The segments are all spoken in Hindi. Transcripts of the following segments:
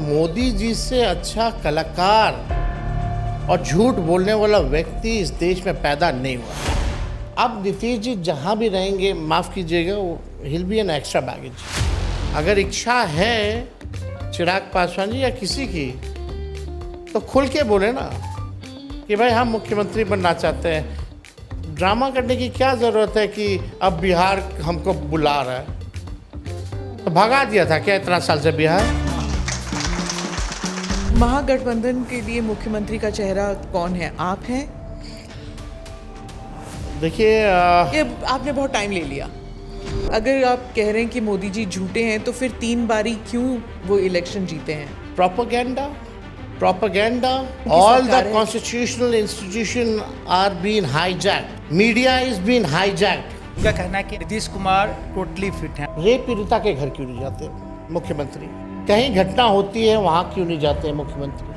मोदी जी से अच्छा कलाकार और झूठ बोलने वाला व्यक्ति इस देश में पैदा नहीं हुआ। अब नीतीश जी जहाँ भी रहेंगे, माफ़ कीजिएगा, वो हिल बी एन एक्स्ट्रा बैगेज। अगर इच्छा है चिराग पासवान जी या किसी की, तो खुल के बोले ना कि भाई हम मुख्यमंत्री बनना चाहते हैं। ड्रामा करने की क्या ज़रूरत है कि अब बिहार हमको बुला रहा है? तो भगा दिया था क्या इतना साल से बिहार? महागठबंधन के लिए मुख्यमंत्री का चेहरा कौन है? आप हैं? देखिए ये आपने बहुत टाइम ले लिया। अगर आप कह रहे हैं कि मोदी जी झूठे हैं, तो फिर 3 बारी क्यों वो इलेक्शन जीते हैं? Propaganda all the constitutional institutions are being hijacked, media is being hijacked। क्या कहना है कि नीतीश कुमार टोटली फिट हैं? रेप पीड़िता के घर क्यों नहीं जाते मुख्यमंत्री? कहीं घटना होती है वहां क्यों नहीं जाते मुख्यमंत्री?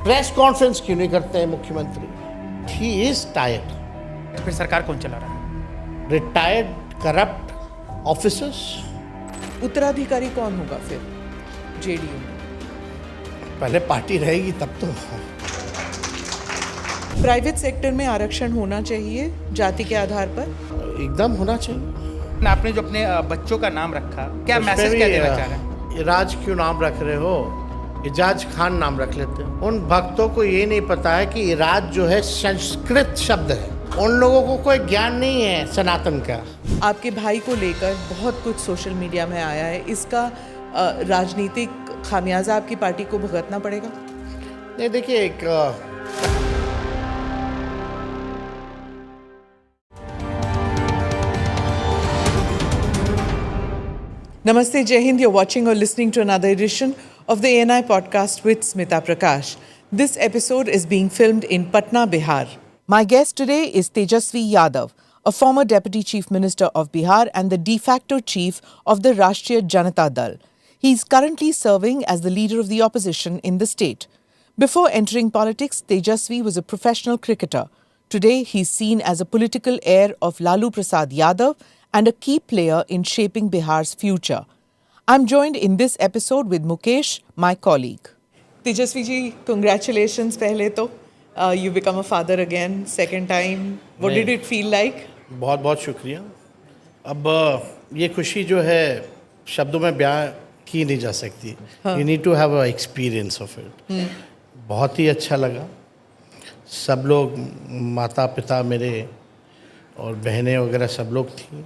प्रेस कॉन्फ्रेंस क्यों नहीं करते हैं मुख्यमंत्री? He is tired. फिर सरकार कौन चला रहा है? Retired corrupt officers. उत्तराधिकारी कौन होगा फिर जेडीयू में? पहले पार्टी रहेगी तब तो। प्राइवेट सेक्टर में आरक्षण होना चाहिए जाति के आधार पर? एकदम होना चाहिए। आपने जो अपने बच्चों का नाम रखा, क्या मैसेज क्या देना चाह रहे हैं? इराज क्यों नाम रख रहे हो? इजाज खान नाम रख लेते हैं। उन भक्तों को ये नहीं पता है कि इराज जो है संस्कृत शब्द है। उन लोगों को कोई ज्ञान नहीं है सनातन का। आपके भाई को लेकर बहुत कुछ सोशल मीडिया में आया है, इसका राजनीतिक खामियाजा आपकी पार्टी को भुगतना पड़ेगा? नहीं, देखिए, एक Namaste, Jai Hind. You're watching or listening to another edition of the ANI podcast with Smita Prakash. This episode is being filmed in Patna, Bihar. My guest today is Tejasvi Yadav, a former Deputy Chief Minister of Bihar and the de facto chief of the Rashtriya Janata Dal. He is currently serving as the leader of the opposition in the state. Before entering politics, Tejasvi was a professional cricketer. Today, he is seen as a political heir of Lalu Prasad Yadav and a key player in shaping Bihar's future. I'm joined in this episode with Mukesh, my colleague. Tejasvi ji, congratulations pehle to. You become a father again, second time. What did it feel like? बहुत बहुत शुक्रिया। अब ये खुशी जो है शब्दों में बयां की नहीं जा सकती। You need to have an experience of it। बहुत ही अच्छा लगा। सब लोग, माता पिता मेरे और बहनें वगैरह सब लोग थी,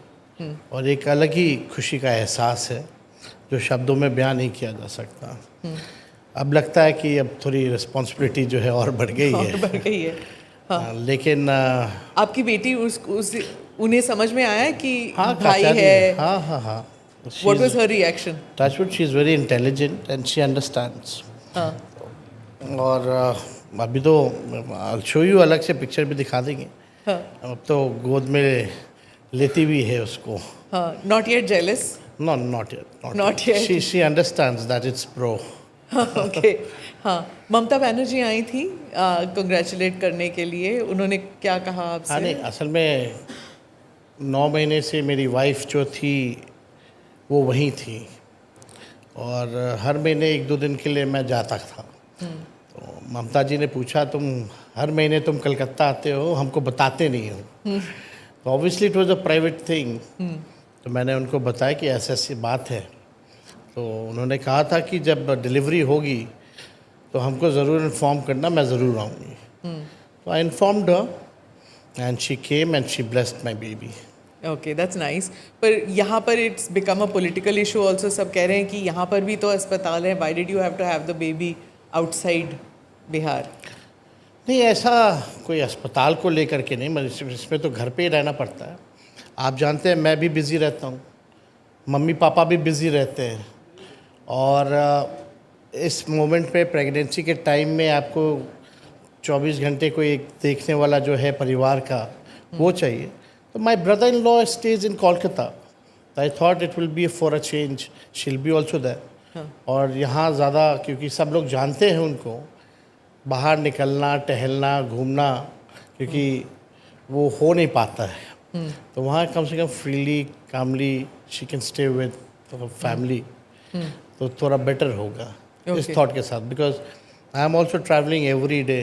और एक अलग ही खुशी का एहसास है जो शब्दों में बयां नहीं किया जा सकता। अब लगता है कि अब थोड़ी रिस्पॉन्सिबिलिटी जो है और बढ़ गई है। हाँ। लेकिन आपकी बेटी उन्हें समझ में आया कि भाई है? हाँ। What was her reaction? Touch wood, she is very intelligent and she understands। और अभी तो I'll show you, अलग से पिक्चर भी दिखा देंगे। अब तो गोद में लेती भी है उसको। Not yet jealous? No, not yet. Not yet. She understands that it's pro। Okay। हाँ, ममता बनर्जी आई थी कंग्रेचुलेट करने के लिए। उन्होंने क्या कहा आपसे? नहीं, असल में 9 महीने से मेरी वाइफ जो थी वो वहीं थी, और हर महीने 1-2 दिन के लिए मैं जाता था। तो ममता जी ने पूछा, तुम हर महीने तुम कलकत्ता आते हो, हमको बताते नहीं हो। तो obviously it was a private thing. तो मैंने उनको बताया कि ऐसी बात है। तो उन्होंने कहा था कि जब डिलीवरी होगी तो हमको ज़रूर इन्फॉर्म करना, मैं ज़रूर आऊँगी। तो I informed her and she came and she blessed my baby. Okay, that's nice. पर यहाँ पर it's become a political issue also. सब कह रहे हैं कि यहाँ पर भी तो अस्पताल है, why did you have to have the baby outside Bihar? नहीं, ऐसा कोई अस्पताल को लेकर के नहीं, इसमें तो घर पे ही रहना पड़ता है। आप जानते हैं मैं भी बिज़ी रहता हूँ, मम्मी पापा भी बिज़ी रहते हैं, और इस मोमेंट पे प्रेगनेंसी के टाइम में आपको 24 घंटे कोई एक देखने वाला जो है परिवार का वो चाहिए। तो my brother in law stays in Kolkata. I thought it will be for a change, she will be also there. और यहाँ ज़्यादा, क्योंकि सब लोग जानते हैं उनको, बाहर निकलना, टहलना, घूमना, क्योंकि वो हो नहीं पाता है। तो वहाँ कम से कम freely, calmly she can stay with family. तो थोड़ा बेटर होगा इस Okay. थॉट के साथ, because I am also travelling every day,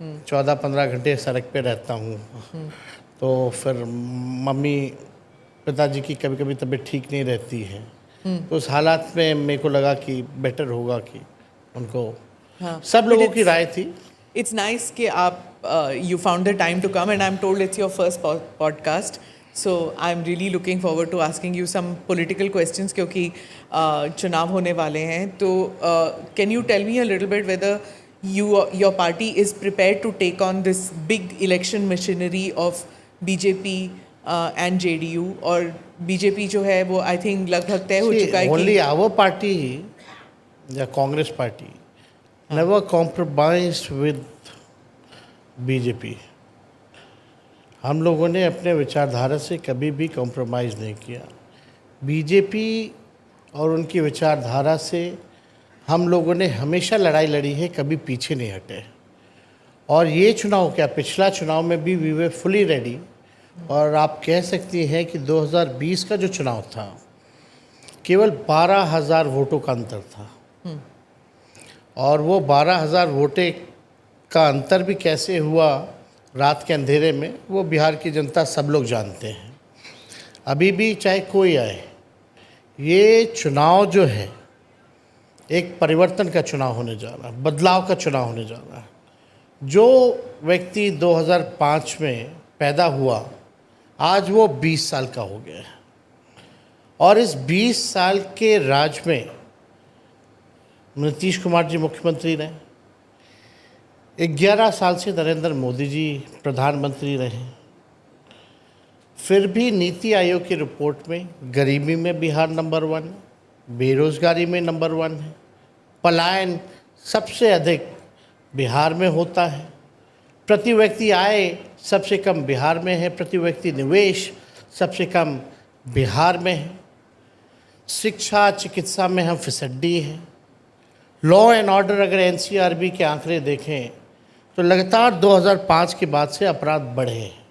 14-15 घंटे सड़क पे रहता हूँ। तो फिर मम्मी पिताजी की कभी कभी तबीयत ठीक नहीं रहती है, तो उस हालात में मेरे को लगा कि बेटर होगा कि उनको, हाँ, सब but लोगों की it's- राय थी। It's nice कि आप you found the time to come, and I'm told it's your first podcast. So I'm really looking forward to asking you some political questions क्योंकि चुनाव होने वाले हैं। तो can you tell me a little bit whether your party is prepared to take on this big election machinery of BJP and JDU, और BJP जो है वो I think लगभग तय हो चुका है ओनली कि आवर पार्टी या Congress party never compromise with BJP. हम लोगों ने अपने विचारधारा से कभी भी कॉम्प्रोमाइज़ नहीं किया। बीजेपी और उनकी विचारधारा से हम लोगों ने हमेशा लड़ाई लड़ी है, कभी पीछे नहीं हटे। और ये चुनाव क्या, पिछला चुनाव में भी वी वर फुली रेडी। और आप कह सकती हैं कि 2020 का जो चुनाव था केवल 12,000 वोटों का अंतर था, और वो 12,000 वोटे का अंतर भी कैसे हुआ रात के अंधेरे में, वो बिहार की जनता सब लोग जानते हैं। अभी भी चाहे कोई आए, ये चुनाव जो है एक परिवर्तन का चुनाव होने जा रहा है, बदलाव का चुनाव होने जा रहा है। जो व्यक्ति 2005 में पैदा हुआ, आज वो 20 साल का हो गया है, और इस 20 साल के राज में नीतीश कुमार जी मुख्यमंत्री रहे, 11 साल से नरेंद्र मोदी जी प्रधानमंत्री रहे। फिर भी नीति आयोग की रिपोर्ट में गरीबी में बिहार नंबर 1 है, बेरोजगारी में नंबर 1 है, पलायन सबसे अधिक बिहार में होता है, प्रति व्यक्ति आय सबसे कम बिहार में है, प्रति व्यक्ति निवेश सबसे कम बिहार में है, शिक्षा चिकित्सा में हम फिसड्डी हैं, लॉ एंड ऑर्डर अगर एनसीआरबी के आंकड़े देखें तो लगातार 2005 के बाद से अपराध बढ़े हैं।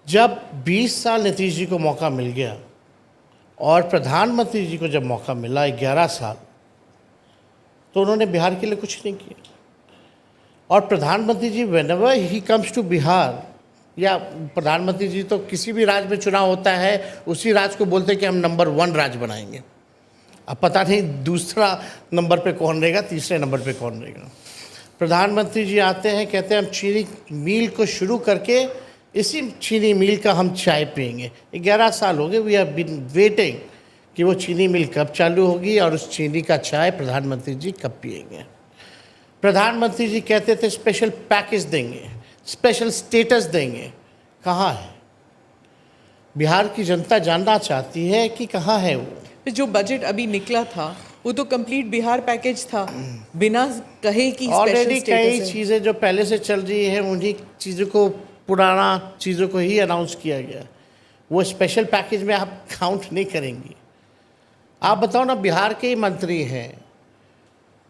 जब 20 साल नीतीश जी को मौका मिल गया और प्रधानमंत्री जी को जब मौका मिला 11 साल, तो उन्होंने बिहार के लिए कुछ नहीं किया। और प्रधानमंत्री जी whenever he comes to Bihar, या प्रधानमंत्री जी तो किसी भी राज्य में चुनाव होता है उसी राज्य को बोलते हैं कि हम नंबर 1 राज्य बनाएंगे। अब पता नहीं दूसरा नंबर पे कौन रहेगा, तीसरे नंबर पे कौन रहेगा। प्रधानमंत्री जी आते हैं, कहते हैं हम चीनी मिल को शुरू करके इसी चीनी मिल का हम चाय पियेंगे। 11 साल हो गए, वी हैव बीन वेटिंग कि वो चीनी मिल कब चालू होगी और उस चीनी का चाय प्रधानमंत्री जी कब पियेंगे। प्रधानमंत्री जी कहते थे स्पेशल पैकेज देंगे, स्पेशल स्टेटस देंगे, कहाँ है? बिहार की जनता जानना चाहती है कि कहाँ है वो। जो बजट अभी निकला था वो तो कंप्लीट बिहार पैकेज था, बिना कहे कि ऑलरेडी स्पेशल कई स्टेटस है। चीज़ें जो पहले से चल रही हैं उन्हीं चीज़ों को, पुराना चीज़ों को ही अनाउंस किया गया। वो स्पेशल पैकेज में आप काउंट नहीं करेंगी। आप बताओ ना, बिहार के ही मंत्री हैं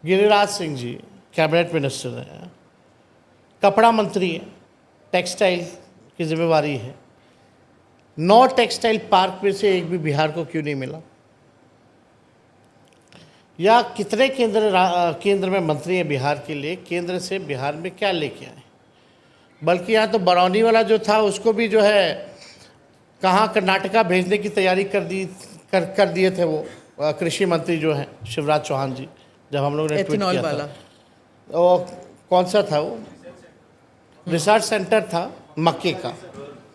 गिरिराज सिंह जी, कैबिनेट मिनिस्टर हैं, कपड़ा मंत्री हैं, टेक्सटाइल की जिम्मेवारी है। 9 टेक्सटाइल पार्क में से एक भी बिहार को क्यों नहीं मिला? या कितने केंद्र में मंत्री हैं बिहार के लिए, केंद्र से बिहार में क्या लेके आए? बल्कि यहाँ तो बरौनी वाला जो था उसको भी जो है कहाँ कर्नाटका भेजने की तैयारी कर दिए थे वो कृषि मंत्री जो हैं शिवराज चौहान जी, जब हम लोगों ने ट्वीट एथेनॉल किया वाला। था। वो कौन सा था वो? रिसर्च सेंटर था मक्के का,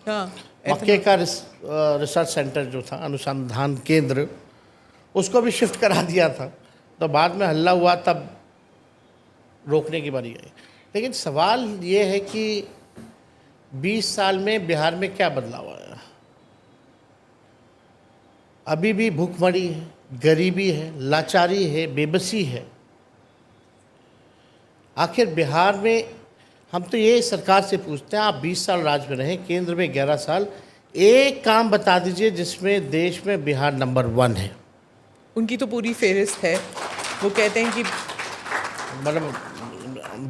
हाँ, मक्के का रिसर्च सेंटर जो था, अनुसंधान केंद्र, उसको भी शिफ्ट करा दिया था। तो बाद में हल्ला हुआ, तब रोकने की बारी आई। लेकिन सवाल ये है कि 20 साल में बिहार में क्या बदलाव आया? अभी भी भूखमरी है, गरीबी है, लाचारी है, बेबसी है। आखिर बिहार में हम तो ये सरकार से पूछते हैं, आप 20 साल राज में रहे, केंद्र में 11 साल, एक काम बता दीजिए जिसमें देश में बिहार नंबर 1 है। उनकी तो पूरी फेहरिस्त है। वो कहते हैं कि मतलब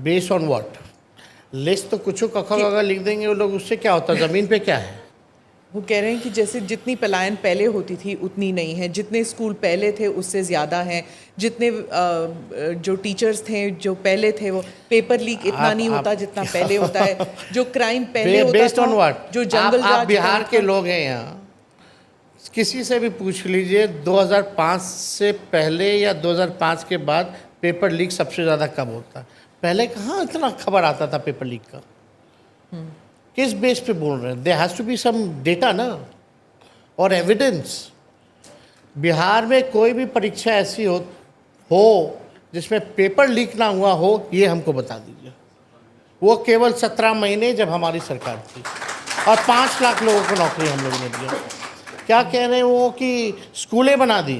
बेस्ड ऑन व्हाट? लिस्ट तो कुछ कखा लिख देंगे वो लोग, उससे क्या होता है? ज़मीन पे क्या है? वो कह रहे हैं कि जैसे जितनी पलायन पहले होती थी उतनी नहीं है, जितने स्कूल पहले थे उससे ज़्यादा हैं, जितने जो टीचर्स थे जो पहले थे वो पेपर लीक इतना नहीं होता जितना पहले होता है, जो क्राइम पहले होता बेस्ड ऑन था, व्हाट? जो जंगल आप बिहार के लोग हैं यहाँ, किसी से भी पूछ लीजिए 2005 से पहले या 2005 के बाद पेपर लीक सबसे ज़्यादा कब होता है? पहले कहाँ इतना खबर आता था पेपर लीक का? किस बेस पे बोल रहे हैं? There has to be some data ना, और एविडेंस। बिहार में कोई भी परीक्षा ऐसी हो जिसमें पेपर लीक ना हुआ हो, ये हमको बता दीजिए। वो केवल 17 महीने जब हमारी सरकार थी, और 5 लाख लोगों को नौकरी हम लोगों ने दिया। क्या कह रहे हैं वो कि स्कूलें बना दी,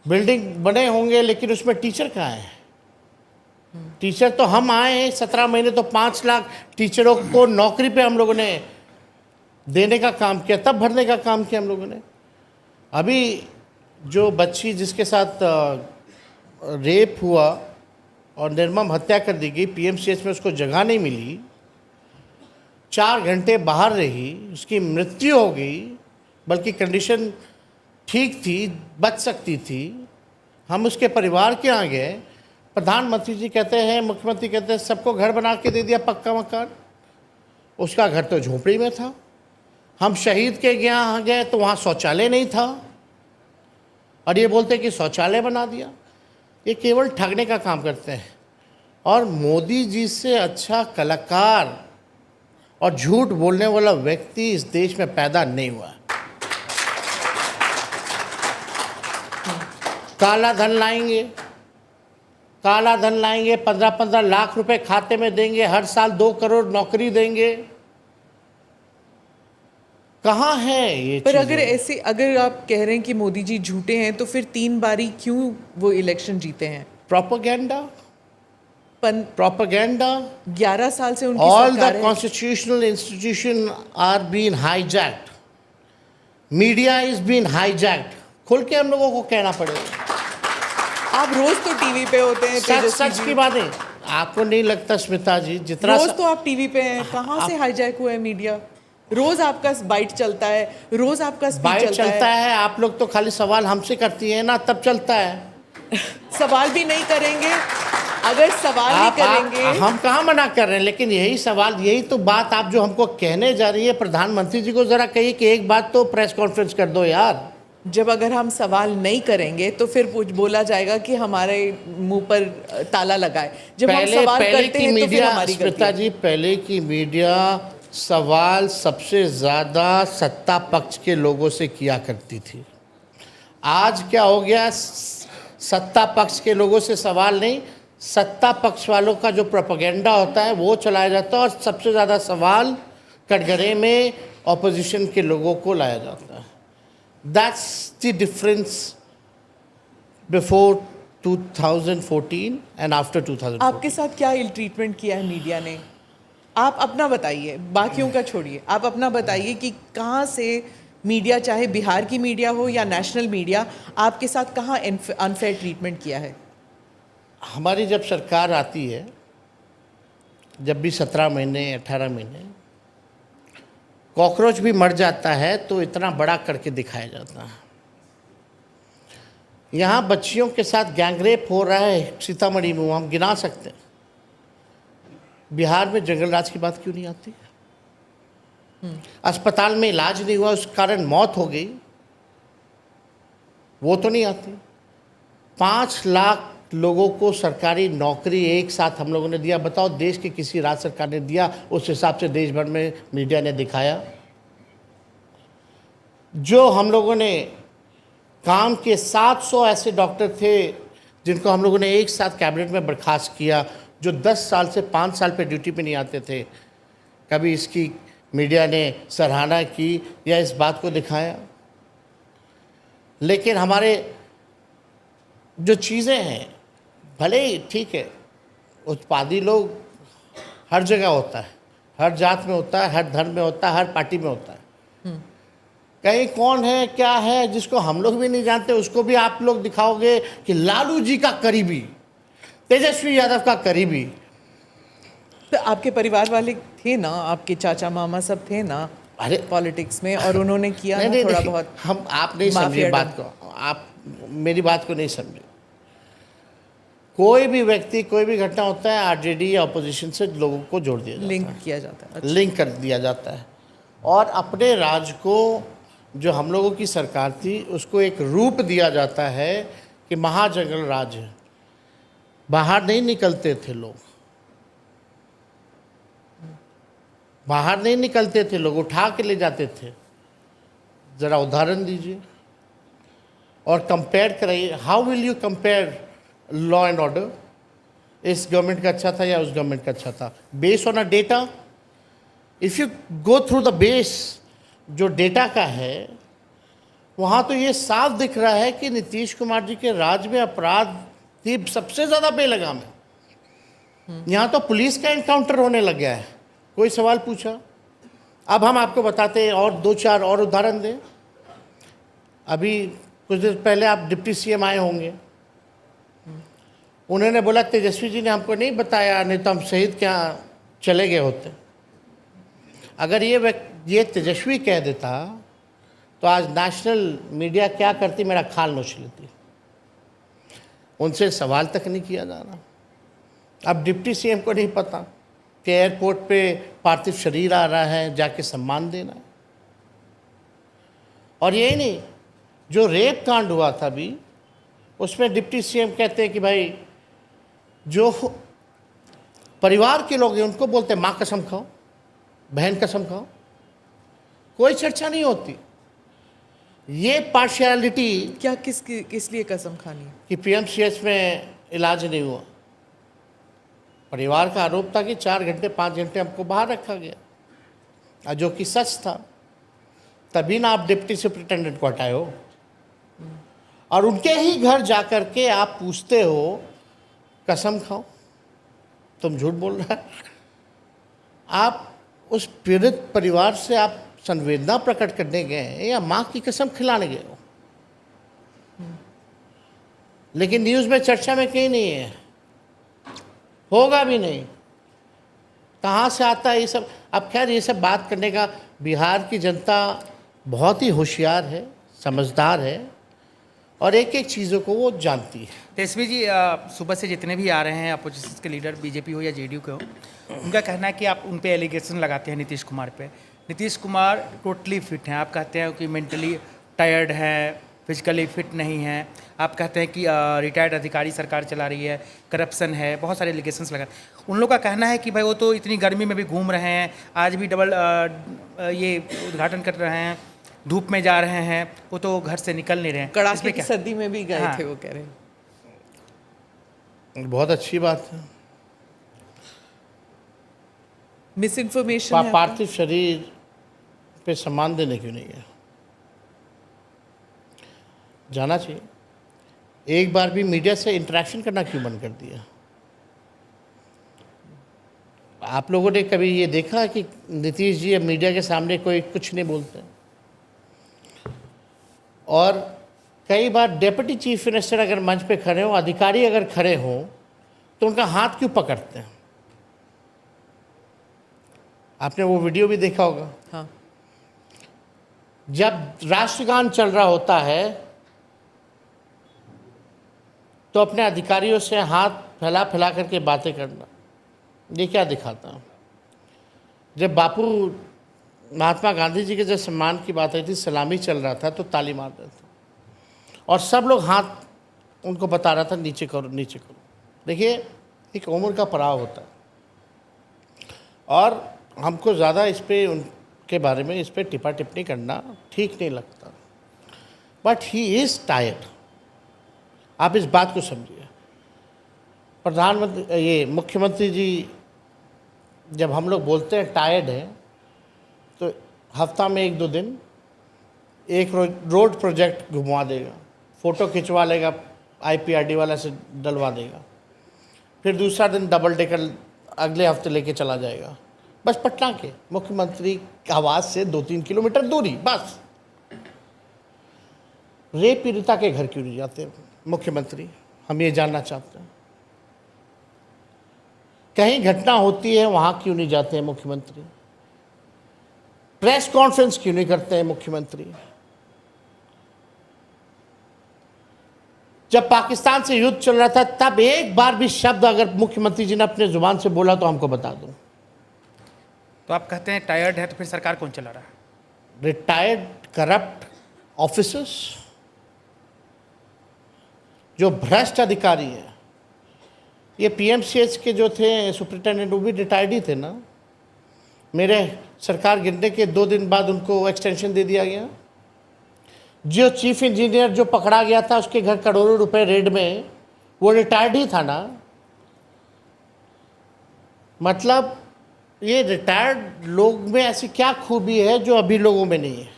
बिल्डिंग बने होंगे, लेकिन उसमें टीचर कहाँ है? टीचर तो हम आए हैं 17 महीने, तो 5 लाख टीचरों को नौकरी पे हम लोगों ने देने का काम किया, तब भरने का काम किया हम लोगों ने। अभी जो बच्ची जिसके साथ रेप हुआ और निर्मम हत्या कर दी गई, पीएमसीएच में उसको जगह नहीं मिली, 4 घंटे बाहर रही, उसकी मृत्यु हो गई, बल्कि कंडीशन ठीक थी, बच सकती थी। हम उसके परिवार के यहाँ गए, प्रधानमंत्री जी कहते हैं, मुख्यमंत्री कहते हैं सबको घर बना के दे दिया, पक्का मकान। उसका घर तो झोपड़ी में था। हम शहीद के यहाँ गए तो वहाँ शौचालय नहीं था, और ये बोलते कि शौचालय बना दिया। ये केवल ठगने का काम करते हैं। और मोदी जी से अच्छा कलाकार और झूठ बोलने वाला व्यक्ति इस देश में पैदा नहीं हुआ। काला धन लाएंगे, काला धन लाएंगे, 15-15 लाख रुपए खाते में देंगे, हर साल 2 करोड़ नौकरी देंगे। कहाँ है ये पर चीज़ें? अगर आप कह रहे हैं कि मोदी जी झूठे हैं, तो फिर 3 बारी क्यों वो इलेक्शन जीते हैं? Propaganda, propaganda. 11 साल से उनकी ऑल सरकार द है। Constitutional institution are been hijacked, media is been hijacked. खुल के हम लोगों को कहना पड़ेगा। आप रोज तो टीवी पे होते हैं, तेजस्वी सच जी। की बातें आपको नहीं लगता स्मिता जी? जितना रोज तो आप टीवी पे हैं, कहाँ से हाईजैक हुआ है मीडिया? रोज आपका बाइट चलता है, रोज आपका स्पीच बाइट चलता है। आप लोग तो खाली सवाल हमसे करती हैं ना, तब चलता है। सवाल भी नहीं करेंगे। अगर सवाल नहीं करेंगे, हम कहाँ मना कर रहे हैं, लेकिन यही सवाल, यही तो बात आप जो हमको कहने जा रही है, प्रधानमंत्री जी को जरा कहिए कि एक बात तो प्रेस कॉन्फ्रेंस कर दो यार। जब अगर हम सवाल नहीं करेंगे तो फिर बोला जाएगा कि हमारे मुंह पर ताला लगा है। जब हम सवाल करते हैं तो फिर हमारी गलती स्मिता है। जी, पहले की मीडिया सवाल सबसे ज़्यादा सत्ता पक्ष के लोगों से किया करती थी। आज क्या हो गया? सत्ता पक्ष के लोगों से सवाल नहीं, सत्ता पक्ष वालों का जो प्रोपेगेंडा होता है वो चलाया जाता है, और सबसे ज़्यादा सवाल कटघरे में ऑपोजिशन के लोगों को लाया जाता है। That's the difference before 2014 and after 2014। आपके साथ क्या इल ट्रीटमेंट किया है मीडिया ने? आप अपना बताइए, बाकियों का छोड़िए, आप अपना बताइए कि कहाँ से मीडिया, चाहे बिहार की मीडिया हो या नेशनल मीडिया, आपके साथ कहाँ अनफेयर ट्रीटमेंट किया है? हमारी जब सरकार आती है, जब भी 17 महीने 18 महीने, कॉकरोच भी मर जाता है तो इतना बड़ा करके दिखाया जाता है। यहाँ बच्चियों के साथ गैंगरेप हो रहा है सीतामढ़ी में, हम गिना सकते हैं। बिहार में जंगल राज की बात क्यों नहीं आती? अस्पताल में इलाज नहीं हुआ, उस कारण मौत हो गई, वो तो नहीं आती। 5 लाख लोगों को सरकारी नौकरी एक साथ हम लोगों ने दिया। बताओ, देश के किसी राज्य सरकार ने दिया? उस हिसाब से देश भर में मीडिया ने दिखाया। जो हम लोगों ने काम के 700 ऐसे डॉक्टर थे जिनको हम लोगों ने एक साथ कैबिनेट में बर्खास्त किया, जो 10 साल से 5 साल पे ड्यूटी पे नहीं आते थे। कभी इसकी मीडिया ने सराहना की या इस बात को दिखाया? लेकिन हमारे जो चीज़ें हैं, भले ही ठीक है, उत्पादी लोग हर जगह होता है, हर जात में होता है, हर धर्म में होता है, हर पार्टी में होता है। कहीं कौन है क्या है जिसको हम लोग भी नहीं जानते, उसको भी आप लोग दिखाओगे कि लालू जी का करीबी, तेजस्वी यादव का करीबी। तो आपके परिवार वाले थे ना, आपके चाचा मामा सब थे ना? अरे पॉलिटिक्स में, और उन्होंने किया नहीं ना नहीं थोड़ा नहीं, बहुत। हम आप नहीं समझे माफिया बात को, आप मेरी बात को नहीं समझे। कोई भी व्यक्ति, कोई भी घटना होता है, आरजेडी या अपोजिशन से लोगों को जोड़ दिया जाता लिंक है, किया जाता है। अच्छा। लिंक कर दिया जाता है। और अपने राज्य को, जो हम लोगों की सरकार थी, उसको एक रूप दिया जाता है कि महाजंगल राज है। बाहर नहीं निकलते थे लोग, बाहर नहीं निकलते थे लोग, उठा के ले जाते थे। ज़रा उदाहरण दीजिए और कंपेयर कराइए। How will you compare law and order? इस गवर्नमेंट का अच्छा था या उस गवर्नमेंट का अच्छा था? Based on a data. If you go through the base जो डेटा का है, वहाँ तो ये साफ दिख रहा है कि नीतीश कुमार जी के राज में अपराध की सबसे ज़्यादा बेलगाम है। यहाँ तो पुलिस का एनकाउंटर होने लग गया है। कोई सवाल पूछा? अब हम आपको बताते हैं और 2-4 और उदाहरण दें। अभी कुछ दिन पहले आप डिप्टी सीएम आए होंगे, उन्होंने बोला तेजस्वी जी ने हमको नहीं बताया, नहीं तो हम शहीद क्या चले गए होते। अगर ये तेजस्वी कह देता तो आज नेशनल मीडिया क्या करती, मेरा खाल नोच लेती। उनसे सवाल तक नहीं किया जा रहा। अब डिप्टी सीएम को नहीं पता कि एयरपोर्ट पे पार्थिव शरीर आ रहा है, जाके सम्मान देना है। और यही नहीं, जो रेप कांड हुआ था अभी, उसमें डिप्टी सीएम कहते हैं कि भाई जो परिवार के लोग हैं उनको बोलते हैं माँ कसम खाओ, बहन कसम खाओ, कोई चर्चा नहीं होती। ये पार्शियलिटी क्या किस लिए कसम खानी है? कि पीएमसीएच में इलाज नहीं हुआ। परिवार का आरोप था कि 4 घंटे 5 घंटे हमको बाहर रखा गया, जो कि सच था। तभी ना आप डिप्टी सुपरिटेंडेंट को हटाए हो, और उनके ही घर जाकर के आप पूछते हो कसम खाओ, तुम झूठ बोल रहा है। आप उस पीड़ित परिवार से आप संवेदना प्रकट करने गए हैं या माँ की कसम खिलाने गए हो? लेकिन न्यूज़ में चर्चा में कहीं नहीं है, होगा भी नहीं। कहाँ से आता है ये सब? अब खैर ये सब बात करने का, बिहार की जनता बहुत ही होशियार है, समझदार है, और एक एक चीज़ों को वो जानती है। तेजस्वी जी, सुबह से जितने भी आ रहे हैं अपोजिशन के लीडर, बीजेपी हो या जेडीयू के हो, उनका कहना है कि आप उन पे एलिगेशन लगाते हैं नीतीश कुमार पे। नीतीश कुमार टोटली फिट हैं, आप कहते हैं कि मेंटली टायर्ड है, फिजिकली फिट नहीं है। आप कहते हैं कि रिटायर्ड अधिकारी सरकार चला रही है, करप्शन है, बहुत सारे एलिगेशंस लगा। उन लोगों का कहना है कि भाई वो तो इतनी गर्मी में भी घूम रहे हैं, आज भी डबल ये उद्घाटन कर रहे हैं, धूप में जा रहे हैं, वो तो घर से निकल नहीं रहे हैं। कड़ाके इसमें की क्या? सर्दी में भी गए हाँ। थे, वो कह रहे हैं। बहुत अच्छी बात है। मिस इन्फॉर्मेशन है आपका? पार्थिव शरीर पे सम्मान देने क्यों नहीं है? जाना चाहिए। एक बार भी मीडिया से इंटरेक्शन करना क्यों बंद कर दिया? आप लोगों ने कभी ये देखा कि नीतीश जी अब मीडिया के सामने कोई कुछ नहीं बोलते? और कई बार डेप्यूटी चीफ मिनिस्टर अगर मंच पे खड़े हों, अधिकारी अगर खड़े हों, तो उनका हाथ क्यों पकड़ते हैं? आपने वो वीडियो भी देखा होगा। हाँ। जब राष्ट्रगान चल रहा होता है तो अपने अधिकारियों से हाथ फैला फैला करके बातें करना, ये क्या दिखाता है? जब बापू महात्मा गांधी जी के जब सम्मान की बात आई थी, सलामी चल रहा था, तो ताली मार रहे थे और सब लोग हाथ उनको बता रहा था नीचे करो नीचे करो। देखिए, एक उम्र का पड़ाव होता है, और हमको ज़्यादा इस पर उनके बारे में इस पर टिप्पा टिप्पणी करना ठीक नहीं लगता। But he is tired. आप इस बात को समझिए। प्रधानमंत्री, ये मुख्यमंत्री जी, जब हम लोग बोलते हैं टायर्ड है, तो हफ्ता में 1-2 दिन एक रोड प्रोजेक्ट घुमवा देगा, फ़ोटो खिंचवा लेगा, IPRD वाला से डलवा देगा, फिर दूसरा दिन डबल डेकर अगले हफ्ते लेके चला जाएगा। बस पटना के मुख्यमंत्री आवास से 2-3 किलोमीटर दूरी बस। रेप पीड़िता के घर क्यों नहीं जाते मुख्यमंत्री? हम ये जानना चाहते हैं। कहीं घटना होती है, वहाँ क्यों नहीं जाते हैं मुख्यमंत्री? प्रेस कॉन्फ्रेंस क्यों नहीं करते हैं मुख्यमंत्री? जब पाकिस्तान से युद्ध चल रहा था तब एक बार भी शब्द अगर मुख्यमंत्री जी ने अपने जुबान से बोला तो हमको बता दो। तो आप कहते हैं टायर्ड है, तो फिर सरकार कौन चला रहा है? रिटायर्ड करप्ट ऑफिसर्स, जो भ्रष्ट अधिकारी हैं। ये पीएमसीएच के जो थे सुपरिटेंडेंट, वो भी रिटायर्ड ही थे ना। मेरे सरकार गिरने के 2 दिन बाद उनको एक्सटेंशन दे दिया गया। जो चीफ इंजीनियर जो पकड़ा गया था उसके घर करोड़ों रुपए रेड में, वो रिटायर्ड ही था ना। मतलब ये रिटायर्ड लोग में ऐसी क्या खूबी है जो अभी लोगों में नहीं है?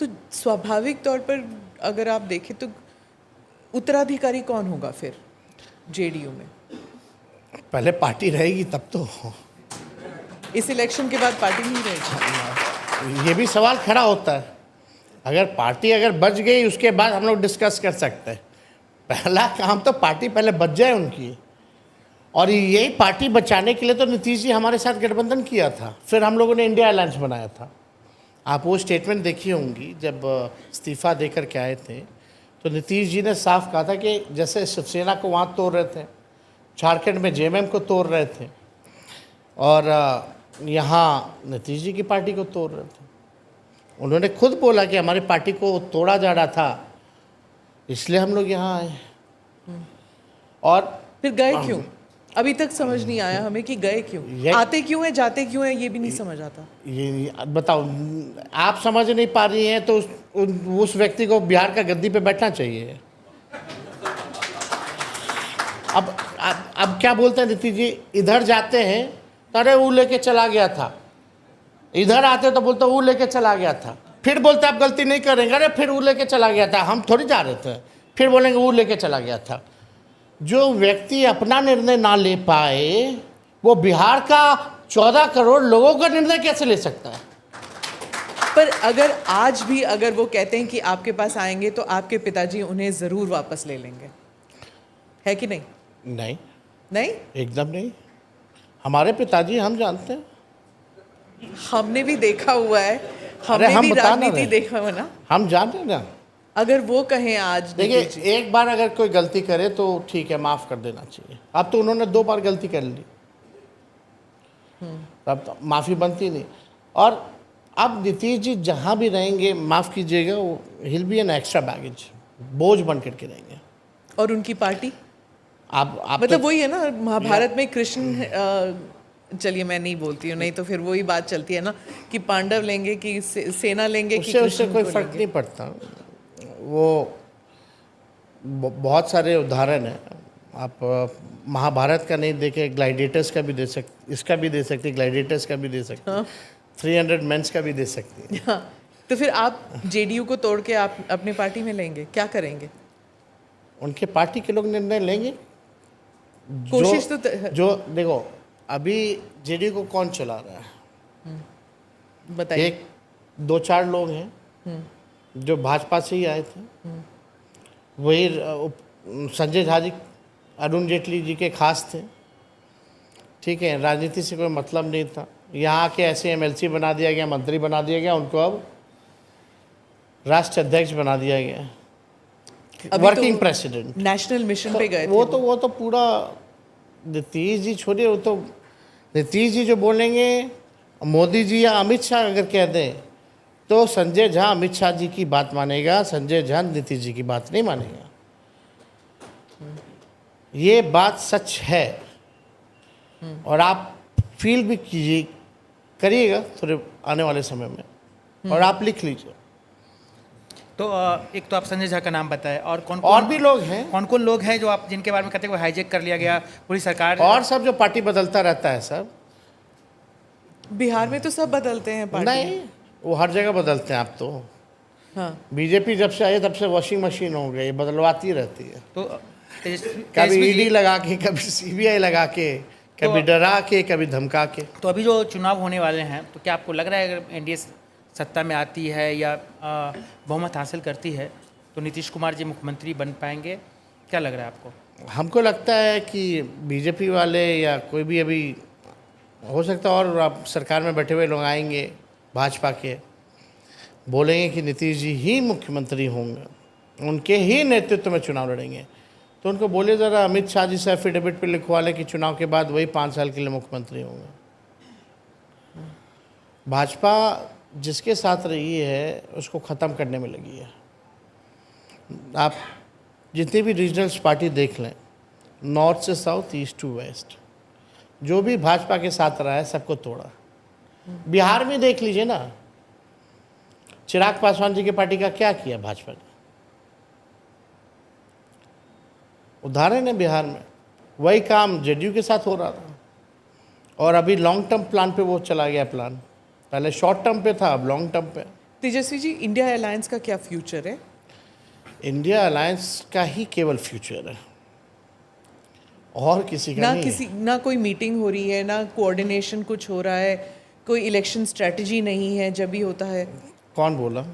तो स्वाभाविक तौर पर अगर आप देखें तो उत्तराधिकारी कौन होगा फिर जेडीयू में? पहले पार्टी रहेगी तब तो। इस इलेक्शन के बाद पार्टी नहीं रहेगी? ये भी सवाल खड़ा होता है। अगर पार्टी अगर बच गई उसके बाद हम लोग डिस्कस कर सकते हैं। पहला काम तो पार्टी पहले बच जाए उनकी, और यही पार्टी बचाने के लिए तो नीतीश जी हमारे साथ गठबंधन किया था, फिर हम लोगों ने इंडिया अलायंस बनाया था। आप वो स्टेटमेंट देखी होंगी जब इस्तीफा दे कर के आए थे, तो नीतीश जी ने साफ कहा था कि जैसे शिवसेना को वहाँ तोड़ रहे थे, झारखंड में जेएमएम को तोड़ रहे थे, और यहाँ नीतीश जी की पार्टी को तोड़ रहे थे। उन्होंने खुद बोला कि हमारी पार्टी को तोड़ा जा रहा था, इसलिए हम लोग यहाँ आए। और फिर गए क्यों? अभी तक समझ नहीं आया हमें कि गए क्यों, आते क्यों हैं, जाते क्यों हैं, ये भी नहीं समझ आता। ये बताओ, आप समझ नहीं पा रही हैं तो उस व्यक्ति को बिहार का गद्दी पे बैठना चाहिए। अब क्या बोलते हैं नीतीश जी? इधर जाते हैं तो अरे वो लेके चला गया था, इधर आते तो बोलते वो लेके चला गया था, फिर बोलते आप गलती नहीं करेंगे, अरे फिर वो लेके चला गया था, हम थोड़ी जा रहे थे, फिर बोलेंगे वो लेके चला गया था। जो व्यक्ति अपना निर्णय ना ले पाए वो बिहार का 14 करोड़ लोगों का निर्णय कैसे ले सकता है? पर अगर आज भी अगर वो कहते हैं कि आपके पास आएंगे तो आपके पिताजी उन्हें ज़रूर वापस ले लेंगे, है कि नहीं? नहीं, नहीं, एकदम नहीं। हमारे पिताजी हम जानते हैं, हमने भी देखा हुआ है, हमने भी राजनीति देखा हुआ ना, हम जानते हैं ना। अगर वो कहें आज, देखिए एक बार अगर कोई गलती करे तो ठीक है, माफ़ कर देना चाहिए। अब तो उन्होंने 2 बार गलती कर ली, अब तो माफ़ी बनती नहीं। और अब नीतीश जी जहाँ भी रहेंगे, माफ़ कीजिएगा, वो हिल बी एन एक्स्ट्रा बैगेज, बोझ बन करके रहेंगे। और उनकी पार्टी आप मतलब वही है ना, महाभारत में कृष्ण, चलिए मैं नहीं बोलती हूँ, नहीं तो फिर वही बात चलती है ना कि पांडव लेंगे कि सेना लेंगे कि उससे कोई फर्क नहीं पड़ता। वो बहुत सारे उदाहरण हैं। आप महाभारत का नहीं देखे, ग्लाइडिएटर्स का भी दे सकते, इसका भी दे सकते, ग्लाइडिएटर्स का भी दे सकते, हाँ। 300 मेंस का भी दे सकती है। हाँ। तो फिर आप जेडीयू को तोड़ के आप अपनी पार्टी में लेंगे, क्या करेंगे? उनके पार्टी के लोग निर्णय लेंगे। कोशिश तो जो देखो अभी जेडीयू को कौन चला रहा है बताइए। 1-2-4 लोग हैं जो भाजपा से ही आए थे। वही संजय झा जी अरुण जेटली जी के खास थे, ठीक है, राजनीति से कोई मतलब नहीं था। यहाँ के ऐसे एमएलसी बना दिया गया, मंत्री बना दिया गया, उनको अब राष्ट्रीय अध्यक्ष बना दिया गया, वर्किंग तो प्रेसिडेंट। नेशनल मिशन तो पे गए वो तो पूरा नीतीश जी छोड़िए, वो तो नीतीश जी जो बोलेंगे, मोदी जी या अमित शाह अगर कह दें तो संजय झा अमित शाह जी की बात मानेगा, संजय झा नीतीश जी की बात नहीं मानेगा। ये बात सच है। और आप फील भी कीजिए, करिएगा थोड़े आने वाले समय में, और आप लिख लीजिए। तो एक तो आप संजय झा का नाम बताएं, और कौन और भी लोग हैं, कौन लोग हैं जो आप जिनके बारे में कहते हैं वो हाईजेक कर लिया गया पूरी सरकार? और सब जो पार्टी बदलता रहता है सब। बिहार में तो सब बदलते हैं पार्टी। नहीं, वो हर जगह बदलते हैं। आप तो हाँ, बीजेपी जब से आई तब से वॉशिंग मशीन हो गई, बदलवाती रहती है। तो कभी ईडी लगा के, कभी सीबीआई लगा के, कभी डरा के, कभी धमका के। तो अभी जो चुनाव होने वाले हैं, तो क्या आपको लग रहा है अगर एनडीए सत्ता में आती है या बहुमत हासिल करती है तो नीतीश कुमार जी मुख्यमंत्री बन पाएंगे? क्या लग रहा है आपको? हमको लगता है कि बीजेपी वाले या कोई भी अभी हो सकता है, और आप सरकार में बैठे हुए लोग आएंगे, भाजपा के, बोलेंगे कि नीतीश जी ही मुख्यमंत्री होंगे, उनके ही नेतृत्व में चुनाव लड़ेंगे, तो उनको बोले ज़रा अमित शाह जी से एफिडेविट पे लिखवा लें कि चुनाव के बाद वही 5 साल के लिए मुख्यमंत्री होंगे। भाजपा जिसके साथ रही है उसको ख़त्म करने में लगी है। आप जितनी भी रीजनल्स पार्टी देख लें, नॉर्थ से साउथ, ईस्ट टू वेस्ट, जो भी भाजपा के साथ रहा है सबको तोड़ा। बिहार में देख लीजिए ना, चिराग पासवान जी की पार्टी का क्या किया भाजपा ने, उदाहरण है बिहार में। वही काम जेडीयू के साथ हो रहा था, और अभी लॉन्ग टर्म प्लान पे वो चला गया प्लान। पहले शॉर्ट टर्म पे था, अब लॉन्ग टर्म पे। तेजस्वी जी, इंडिया अलायंस का क्या फ्यूचर है? इंडिया अलायंस का ही केवल फ्यूचर है, और किसी का नहीं है। ना कोई मीटिंग हो रही है, ना कोऑर्डिनेशन कुछ हो रहा है, कोई इलेक्शन स्ट्रेटजी नहीं है। जब भी होता है, कौन बोला?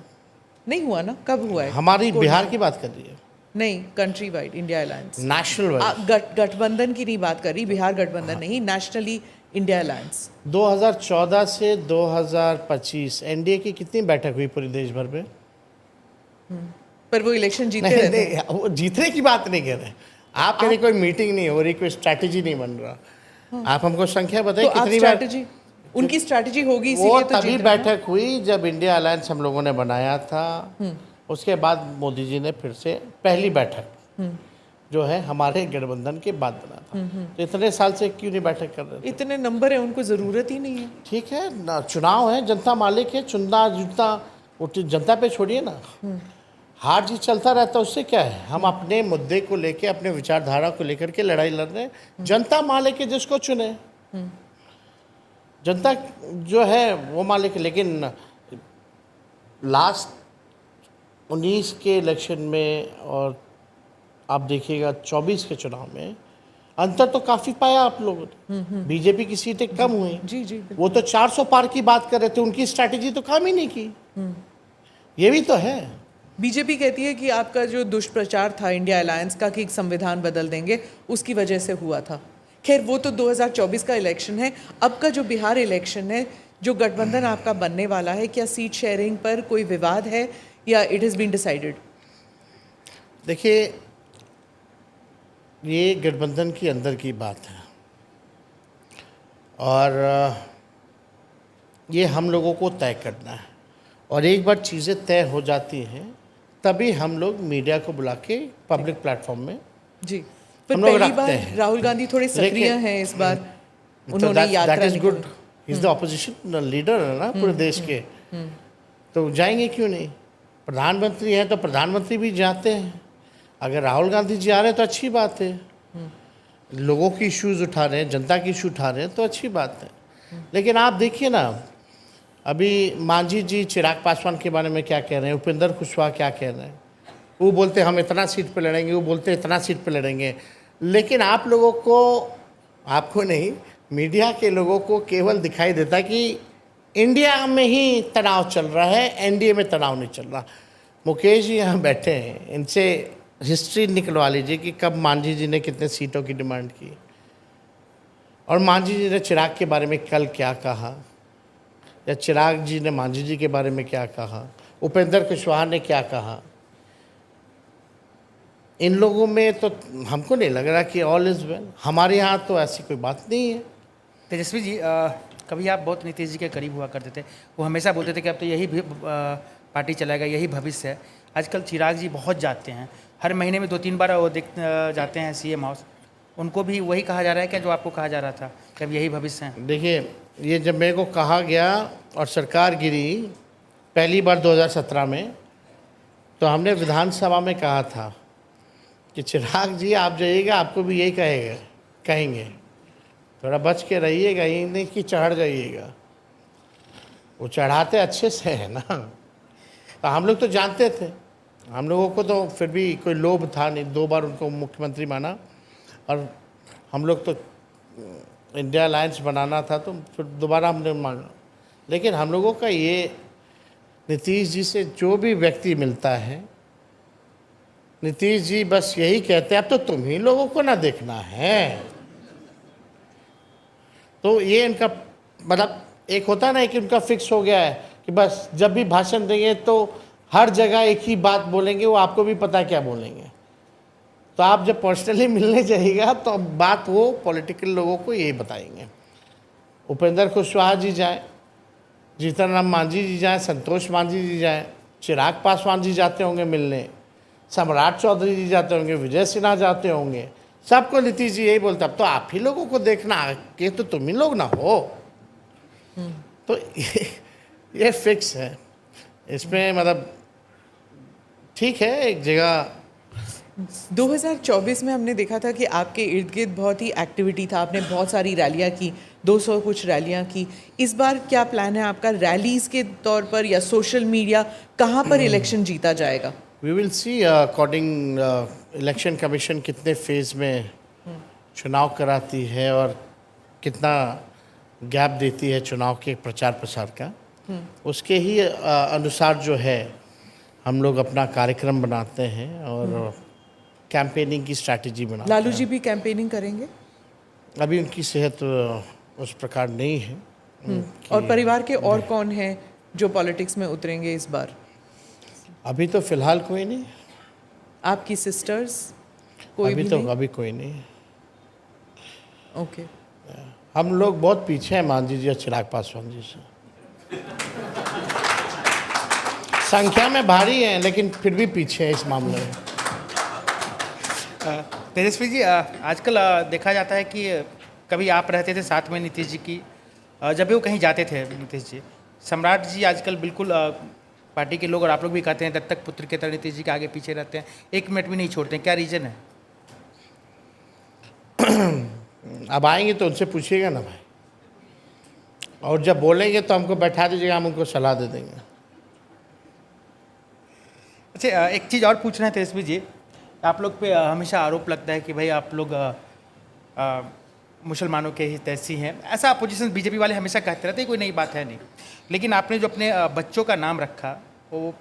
नहीं हुआ ना, कब हुआ है? हमारी बिहार की बात कर रही है, नहीं, country wide India alliance, national wide. गठबंधन की नहीं बात कर रही, बिहार गठबंधन नहीं, नेशनली इंडिया अलायंस। 2014 से 2025 एनडीए की कितनी बैठक हुई पूरे देश भर में? पर वो इलेक्शन जीते नहीं, रहते नहीं, वो जीतने की बात नहीं कर रहे। आप कह रहे कोई मीटिंग नहीं हो रही, कोई स्ट्रैटेजी नहीं बन रहा। आप हमको संख्या बताइए तो कितनी बार? स्ट्रैटेजी, उनकी स्ट्रैटेजी होगी, वो इसीलिए तो तभी जीत रहे हैं। बैठक हुई जब इंडिया अलायंस हम लोगों ने बनाया था। उसके बाद मोदी जी ने फिर से पहली बैठक जो है हमारे गठबंधन के बाद बना था। तो इतने साल से क्यों नहीं बैठक कर रहे थे? इतने नंबर है, उनको जरूरत ही नहीं है। ठीक है ना, चुनाव है, जनता मालिक है, चुनना जुटना वो जनता पे छोड़िए ना। हार जीत चलता रहता है, उससे क्या है? हम अपने मुद्दे को लेके, अपने विचारधारा को लेकर के लड़ाई लड़ रहे हैं। जनता मालिक है, जिसको चुने जनता जो है वो मालिक है। लेकिन लास्ट 19 के इलेक्शन में और आप देखिएगा 24 के चुनाव में अंतर तो काफ़ी पाया आप लोगों ने। बीजेपी की सीटें कम हुई। जी जी, वो तो 400 पार की बात कर रहे थे, उनकी स्ट्रैटेजी तो काम ही नहीं की। ये भी तो है। बीजेपी कहती है कि आपका जो दुष्प्रचार था इंडिया अलायंस का कि संविधान बदल देंगे, उसकी वजह से हुआ था। खैर, वो तो 2024 का इलेक्शन है। अब का जो बिहार इलेक्शन है, जो गठबंधन आपका बनने वाला है, क्या सीट शेयरिंग पर कोई विवाद है या इट हैज़ बीन डिसाइडेड? देखिए, ये गठबंधन की अंदर की बात है, और ये हम लोगों को तय करना है। और एक बार चीज़ें तय हो जाती हैं तभी हम लोग मीडिया को बुला के पब्लिक प्लेटफॉर्म में जी, पर हम लोग पहली रखते बार हैं। राहुल गांधी थोड़े सक्रिय हैं इस बार। उन्होंने यात्रा दैट इज गुड। निकाली। He is the opposition leader है ना पूरे देश के, तो जाएंगे क्यों नहीं? प्रधानमंत्री हैं तो प्रधानमंत्री भी जाते हैं। अगर राहुल गांधी जी आ रहे हैं तो अच्छी बात है, लोगों की इश्यूज उठा रहे हैं, जनता की इशू उठा रहे हैं तो अच्छी बात है। लेकिन आप देखिए ना, अभी मांझी जी चिराग पासवान के बारे में क्या कह रहे हैं, उपेंद्र कुशवाहा क्या कह रहे हैं। वो बोलते हम इतना सीट पे लड़ेंगे, वो बोलते इतना सीट पे लड़ेंगे। लेकिन आप लोगों को, आपको नहीं, मीडिया के लोगों को केवल दिखाई देता कि इंडिया में ही तनाव चल रहा है, एनडीए में तनाव नहीं चल रहा। मुकेश जी यहाँ बैठे हैं, इनसे हिस्ट्री निकलवा लीजिए कि कब मांझी जी ने कितने सीटों की डिमांड की, और मांझी जी ने चिराग के बारे में कल क्या कहा, या चिराग जी ने मांझी जी के बारे में क्या कहा, उपेंद्र कुशवाहा ने क्या कहा। इन लोगों में तो हमको नहीं लग रहा कि ऑल इज़ वेल। हमारे यहाँ तो ऐसी कोई बात नहीं है। तेजस्वी जी, कभी आप बहुत नीतीश जी के करीब हुआ करते थे। वो हमेशा बोलते थे कि अब तो यही पार्टी चलाएगा, यही भविष्य है। आजकल चिराग जी बहुत जाते हैं, हर महीने में 2-3 बार वो जाते हैं सीएम हाउस। उनको भी वही कहा जा रहा है क्या जो आपको कहा जा रहा था कि अब यही भविष्य है? देखिए, ये जब मेरे को कहा गया और सरकार गिरी पहली बार 2017 में, तो हमने विधानसभा में कहा था कि चिराग जी आप जाइएगा, आपको भी यही कहेंगे, थोड़ा बच के रहिएगा, ये नहीं कि चढ़ जाइएगा। वो चढ़ाते अच्छे से है ना, तो हम लोग तो जानते थे। हम लोगों को तो फिर भी कोई लोभ था नहीं, 2 बार उनको मुख्यमंत्री माना, और हम लोग तो इंडिया अलायंस बनाना था तो फिर दोबारा हमने मांगा। लेकिन हम लोगों का ये, नीतीश जी से जो भी व्यक्ति मिलता है, नीतीश जी बस यही कहते हैं अब तो तुम ही लोगों को ना देखना है। तो ये इनका मतलब एक होता है ना कि उनका फिक्स हो गया है कि बस जब भी भाषण देंगे तो हर जगह एक ही बात बोलेंगे, वो आपको भी पता है क्या बोलेंगे। तो आप जब पर्सनली मिलने जाइएगा तो बात वो पॉलिटिकल लोगों को यही बताएंगे। उपेंद्र कुशवाहा जी जाए, जीतन राम मांझी जी जाए, संतोष मांझी जी जाए, चिराग पासवान जी जाते होंगे मिलने, सम्राट चौधरी जी जाते होंगे, विजय सिन्हा जाते होंगे, सबको नीतीश जी यही बोलते अब तो आप ही लोगों को देखना, ये तो तुम ही लोग ना हो। तो ये फिक्स है इसमें, मतलब ठीक है। एक जगह 2024 में हमने देखा था कि आपके इर्द गिर्द बहुत ही एक्टिविटी था, आपने बहुत सारी रैलियां की, 200 कुछ रैलियां की। इस बार क्या प्लान है आपका, रैलीज के तौर पर या सोशल मीडिया, कहाँ पर इलेक्शन जीता जाएगा? We will see according election commission कितने फेज़ में चुनाव कराती है और कितना गैप देती है चुनाव के प्रचार प्रसार का, उसके ही अनुसार जो है हम लोग अपना कार्यक्रम बनाते हैं और कैंपेनिंग की स्ट्रैटेजी बनाते हैं। लालू जी भी कैंपेनिंग करेंगे? अभी उनकी सेहत उस प्रकार नहीं है। और परिवार के और कौन हैं जो पॉलिटिक्स में उतरेंगे इस बार? अभी तो फिलहाल कोई नहीं। आपकी सिस्टर्स कोई अभी भी तो नहीं? अभी कोई नहीं। ओके। हम लोग बहुत पीछे हैं मांझी जी और चिराग पासवान जी से। संख्या में भारी हैं लेकिन फिर भी पीछे है इस मामले में। तेजस्वी जी, आजकल देखा जाता है कि कभी आप रहते थे साथ में नीतीश जी की, जब भी वो कहीं जाते थे नीतीश जी, सम्राट जी आजकल बिल्कुल पार्टी के लोग और आप लोग भी कहते हैं दत्तक पुत्र की तरह नीतीश जी के आगे पीछे रहते हैं, एक मिनट भी नहीं छोड़ते हैं, क्या रीज़न है? अब आएंगे तो उनसे पूछिएगा ना भाई, और जब बोलेंगे तो हमको बैठा दीजिएगा, हम उनको सलाह दे देंगे। अच्छा, एक चीज़ और पूछना है तेजस्वी जी, आप लोग पे हमेशा आरोप लगता है कि भाई आप लोग मुसलमानों के हितैषी हैं, ऐसा अपोजिशन बीजेपी वाले हमेशा कहते रहते हैं, कोई नई बात है नहीं। लेकिन आपने जो अपने बच्चों का नाम रखा, वो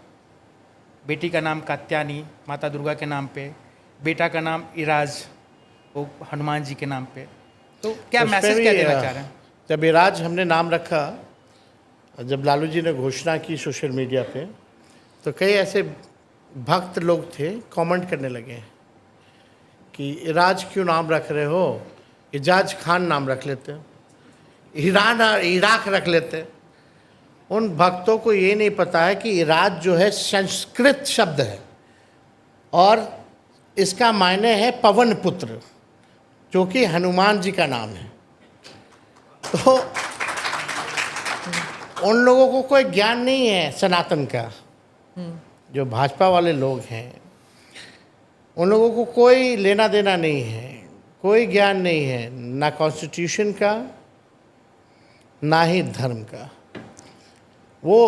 बेटी का नाम कात्यानी माता दुर्गा के नाम पे, बेटा का नाम इराज वो हनुमान जी के नाम पे, तो क्या उस पे मैसेज भी, क्या देना चाह रहे हैं? जब इराज हमने नाम रखा, जब लालू जी ने घोषणा की सोशल मीडिया पे, तो कई ऐसे भक्त लोग थे कमेंट करने लगे कि इराज क्यों नाम रख रहे हो, इजाज खान नाम रख लेते, ईरान और इराक रख लेते। उन भक्तों को ये नहीं पता है कि इराज जो है संस्कृत शब्द है और इसका मायने है पवन पुत्र, जो कि हनुमान जी का नाम है। तो उन लोगों को कोई ज्ञान नहीं है सनातन का। जो भाजपा वाले लोग हैं उन लोगों को कोई लेना देना नहीं है, कोई ज्ञान नहीं है, ना कॉन्स्टिट्यूशन का ना ही धर्म का। वो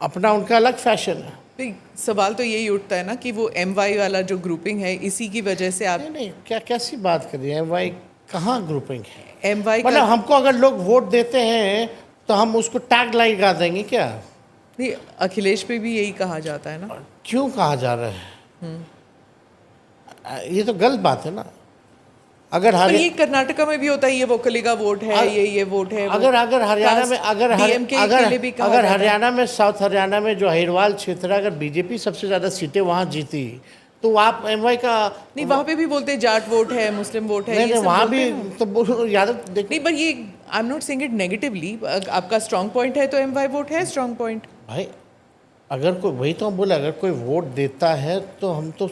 अपना उनका अलग फैशन है। तो सवाल तो यही उठता है ना कि वो MY वाला जो ग्रुपिंग है, इसी की वजह से आप नहीं, क्या कैसी बात कर रही है? MY कहाँ ग्रुपिंग है? MY मतलब हमको अगर लोग वोट देते हैं तो हम उसको टैग लगा देंगे क्या? नहीं, अखिलेश पे भी यही कहा जाता है ना। क्यों कहा जा रहा है? ये तो गलत बात है ना। अगर पर ये कर्नाटका में भी होता है, ये वोकली का वोट है, ये वोट है। अगर हरियाणा में अगर हरियाणा में साउथ हरियाणा में जो अहिरवाल क्षेत्र है, अगर बीजेपी सबसे ज़्यादा सीटें वहाँ जीती तो आप MY का नहीं, वहाँ पे भी बोलते हैं जाट वोट है, मुस्लिम वोट है, नहीं, वहाँ भी तो यादव देख नहीं, पर ये I am not saying it negatively. आपका स्ट्रांग पॉइंट है तो MY वोट है स्ट्रांग पॉइंट। भाई, अगर कोई, वही तो हम बोले, अगर कोई वोट देता है तो हम तो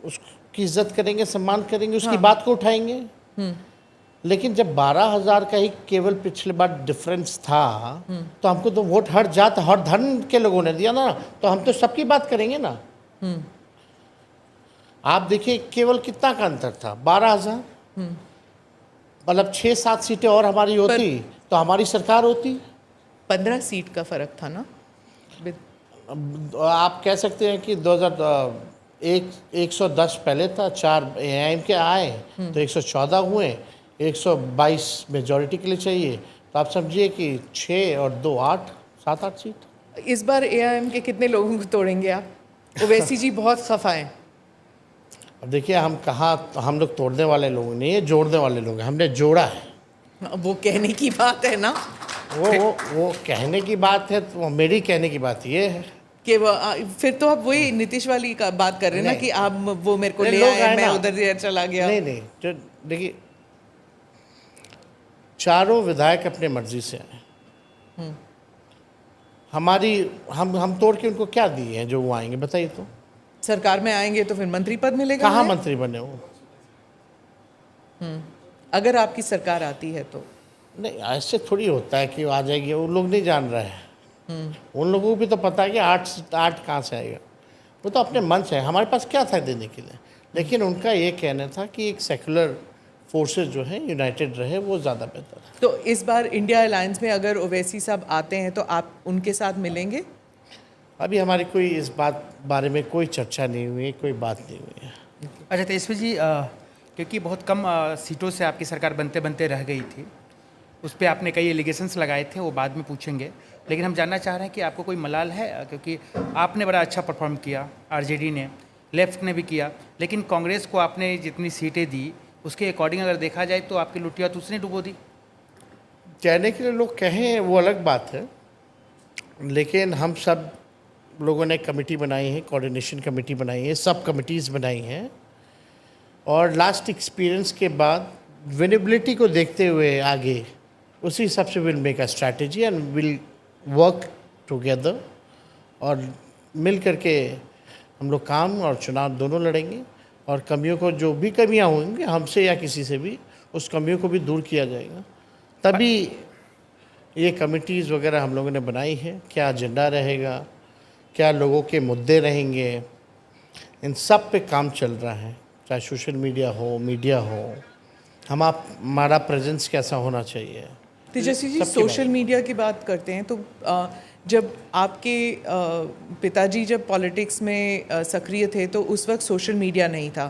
उसकी इज्जत करेंगे, सम्मान करेंगे, उसकी बात को उठाएंगे। लेकिन जब 12,000 का ही केवल पिछले बार डिफरेंस था तो हमको तो वोट हर जात हर धर्म के लोगों ने दिया ना, तो हम तो सबकी बात करेंगे ना। आप देखिए केवल कितना का अंतर था, 12,000। मतलब 6-7 सीटें और हमारी होती तो हमारी सरकार होती। 15 सीट का फर्क था ना। आप कह सकते हैं कि 110 पहले था, 4 AIM के आए तो 114 हुए, 122 मेजॉरिटी के लिए चाहिए, तो आप समझिए कि 6 और 2 8, 7-8 सीट। इस बार AIM के कितने लोगों को तोड़ेंगे आप? ओवैसी जी बहुत खफा हैं। अब देखिए हम कहाँ, हम लोग तोड़ने वाले लोग नहीं है, जोड़ने वाले लोग हैं, हमने जोड़ा है। वो कहने की बात है ना। वो कहने की बात है, तो मेरी कहने की बात ये है कि वो फिर तो आप वही नीतीश वाली का बात कर रहे हैं ना नहीं। कि आप वो मेरे को नहीं, ले लोग आए, आए मैं ना। उधर चला गया। नहीं तो देखिए, चारों विधायक अपने मर्जी से आए। हमारी हम तोड़ के उनको क्या दिए हैं जो वो आएंगे, बताइए तो। सरकार में आएंगे तो फिर मंत्री पद मिलेगा कहाँ उन्हें? मंत्री बने वो? अगर आपकी सरकार आती है तो नहीं, ऐसे थोड़ी होता है कि वो आ जाएगी, वो लोग नहीं जान रहे हैं। उन लोगों को भी तो पता है कि आठ कहाँ से आएगा। वो तो अपने मन से है, हमारे पास क्या था देने के लिए। लेकिन उनका ये कहना था कि एक सेकुलर फोर्सेस जो है यूनाइटेड रहे, वो ज़्यादा बेहतर है। तो इस बार इंडिया अलायंस में अगर ओवैसी साहब आते हैं तो आप उनके साथ मिलेंगे? अभी हमारी कोई इस बारे में कोई चर्चा नहीं हुई है, कोई बात नहीं हुई है। अच्छा तेजस्वी जी, क्योंकि बहुत कम सीटों से आपकी सरकार बनते बनते रह गई थी, उस पर आपने कई एलिगेशंस लगाए थे, वो बाद में पूछेंगे। लेकिन हम जानना चाह रहे हैं कि आपको कोई मलाल है, क्योंकि आपने बड़ा अच्छा परफॉर्म किया, आरजेडी ने, लेफ्ट ने भी किया, लेकिन कांग्रेस को आपने जितनी सीटें दी उसके अकॉर्डिंग अगर देखा जाए तो आपकी लुटिया तो उसने डुबो दी। कहने के लिए लोग कहें वो अलग बात है, लेकिन हम सब लोगों ने कमेटी बनाई है, कोऑर्डिनेशन कमेटी बनाई है, सब कमिटीज़ बनाई हैं, और लास्ट एक्सपीरियंस के बाद विनेबिलिटी को देखते हुए आगे उसी हिसाब से will make a strategy and will work together, और मिल करके हम लोग काम और चुनाव दोनों लड़ेंगे, और कमियों को, जो भी कमियां होंगी हमसे या किसी से भी, उस कमियों को भी दूर किया जाएगा। तभी ये कमिटीज़ वगैरह हम लोगों ने बनाई है, क्या एजेंडा रहेगा, क्या लोगों के मुद्दे रहेंगे, इन सब पे काम चल रहा है। चाहे सोशल मीडिया हो, मीडिया हो, हमारा प्रेजेंस कैसा होना चाहिए। तेजस्वी जी, सबके सोशल मीडिया की बात करते हैं तो जब आपके पिताजी जब पॉलिटिक्स में सक्रिय थे तो उस वक्त सोशल मीडिया नहीं था,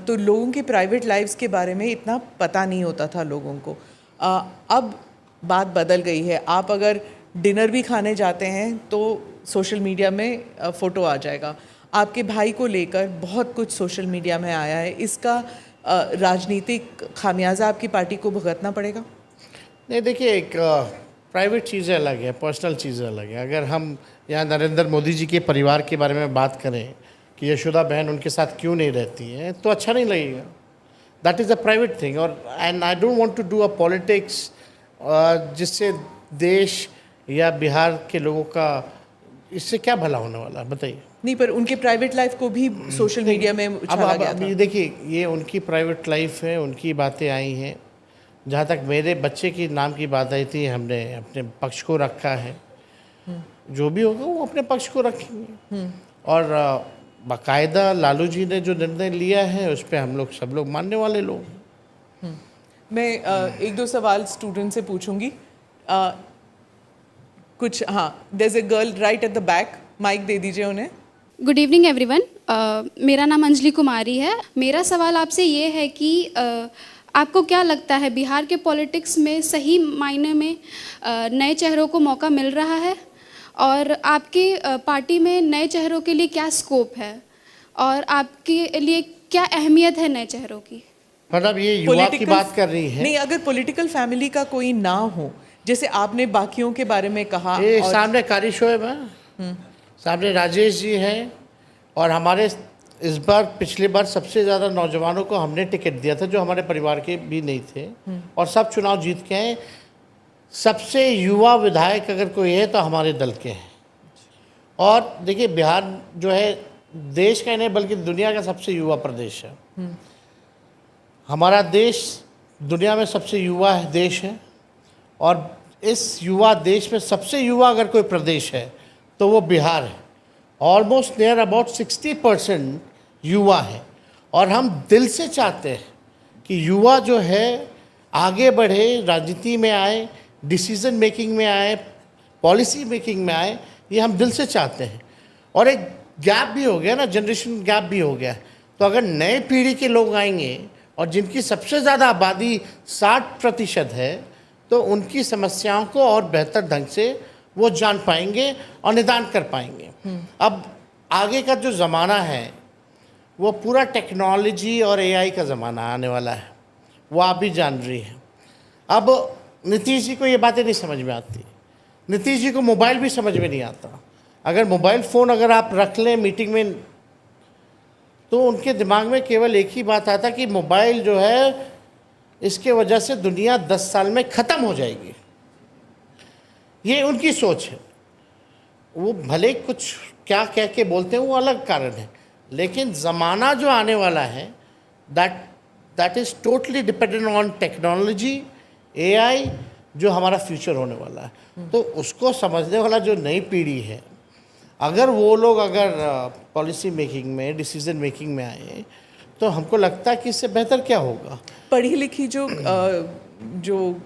तो लोगों की प्राइवेट लाइफ्स के बारे में इतना पता नहीं होता था लोगों को। अब बात बदल गई है, आप अगर डिनर भी खाने जाते हैं तो सोशल मीडिया में फ़ोटो आ जाएगा। आपके भाई को लेकर बहुत कुछ सोशल मीडिया में आया है, इसका राजनीतिक खामियाजा आपकी पार्टी को भुगतना पड़ेगा? नहीं, देखिए, एक प्राइवेट चीज़ें अलग है, पर्सनल चीज़ें अलग है। अगर हम यहाँ नरेंद्र मोदी जी के परिवार के बारे में बात करें कि यशोदा बहन उनके साथ क्यों नहीं रहती हैं, तो अच्छा नहीं लगेगा। That is a private thing, और and I don't want to do a politics जिससे देश या बिहार के लोगों का, इससे क्या भला होने वाला है, बताइए। नहीं, पर उनके प्राइवेट लाइफ को भी सोशल मीडिया में उछाला गया था। अभी देखिए, ये उनकी प्राइवेट लाइफ है, उनकी बातें आई हैं। जहाँ तक मेरे बच्चे की नाम की बात आई थी, हमने अपने पक्ष को रखा है। जो भी होगा वो अपने पक्ष को रखेंगे, और बाकायदा लालू जी ने जो निर्णय लिया है उस पर हम लोग सब लोग मानने वाले लोग हैं। मैं एक दो सवाल स्टूडेंट से पूछूंगी। कुछ, हाँ, there is a girl right at the back, mic दे दीजिए उन्हें। गुड इवनिंग एवरीवन, मेरा नाम अंजलि कुमारी है। मेरा सवाल आपसे ये है कि आपको क्या लगता है बिहार के पॉलिटिक्स में सही मायने में नए चेहरों को मौका मिल रहा है, और आपकी पार्टी में नए चेहरों के लिए क्या स्कोप है, और आपके लिए क्या अहमियत है नए चेहरों की? मतलब ये युवा की बात कर रही है? नहीं, अगर पॉलिटिकल फैमिली का कोई ना हो, जैसे आपने बाकियों के बारे में कहा, ये सामने कारी शोएब है, सामने राजेश जी हैं, और हमारे इस बार, पिछली बार सबसे ज़्यादा नौजवानों को हमने टिकट दिया था जो हमारे परिवार के भी नहीं थे, और सब चुनाव जीत के हैं। सबसे युवा विधायक अगर कोई है तो हमारे दल के हैं। और देखिए, बिहार जो है देश का नहीं बल्कि दुनिया का सबसे युवा प्रदेश है। हमारा देश दुनिया में सबसे युवा देश है, और इस युवा देश में सबसे युवा अगर कोई प्रदेश है तो वो बिहार है। ऑलमोस्ट नियर अबाउट 60% युवा है, और हम दिल से चाहते हैं कि युवा जो है आगे बढ़े, राजनीति में आए, डिसीजन मेकिंग में आए, पॉलिसी मेकिंग में आए, ये हम दिल से चाहते हैं। और एक गैप भी हो गया ना, जनरेशन गैप भी हो गया। तो अगर नए पीढ़ी के लोग आएंगे और जिनकी सबसे ज़्यादा आबादी 60% है, तो उनकी समस्याओं को और बेहतर ढंग से वो जान पाएंगे और निदान कर पाएंगे। अब आगे का जो ज़माना है वो पूरा टेक्नोलॉजी और एआई का ज़माना आने वाला है, वो आप भी जान रही हैं। अब नीतीश जी को ये बातें नहीं समझ में आती। नीतीश जी को मोबाइल भी समझ में नहीं आता। अगर मोबाइल फ़ोन अगर आप रख लें मीटिंग में, तो उनके दिमाग में केवल एक ही बात आता कि मोबाइल जो है, इसके वजह से दुनिया 10 साल में ख़त्म हो जाएगी। ये उनकी सोच है। वो भले कुछ क्या कह के बोलते हैं, वो अलग कारण है, लेकिन ज़माना जो आने वाला है, that is totally dependent on technology, AI, जो हमारा फ्यूचर होने वाला है। तो उसको समझने वाला जो नई पीढ़ी है, अगर वो लोग अगर पॉलिसी मेकिंग में, डिसीजन मेकिंग में आए, तो हमको लगता है कि इससे बेहतर क्या होगा। पढ़ी लिखी जो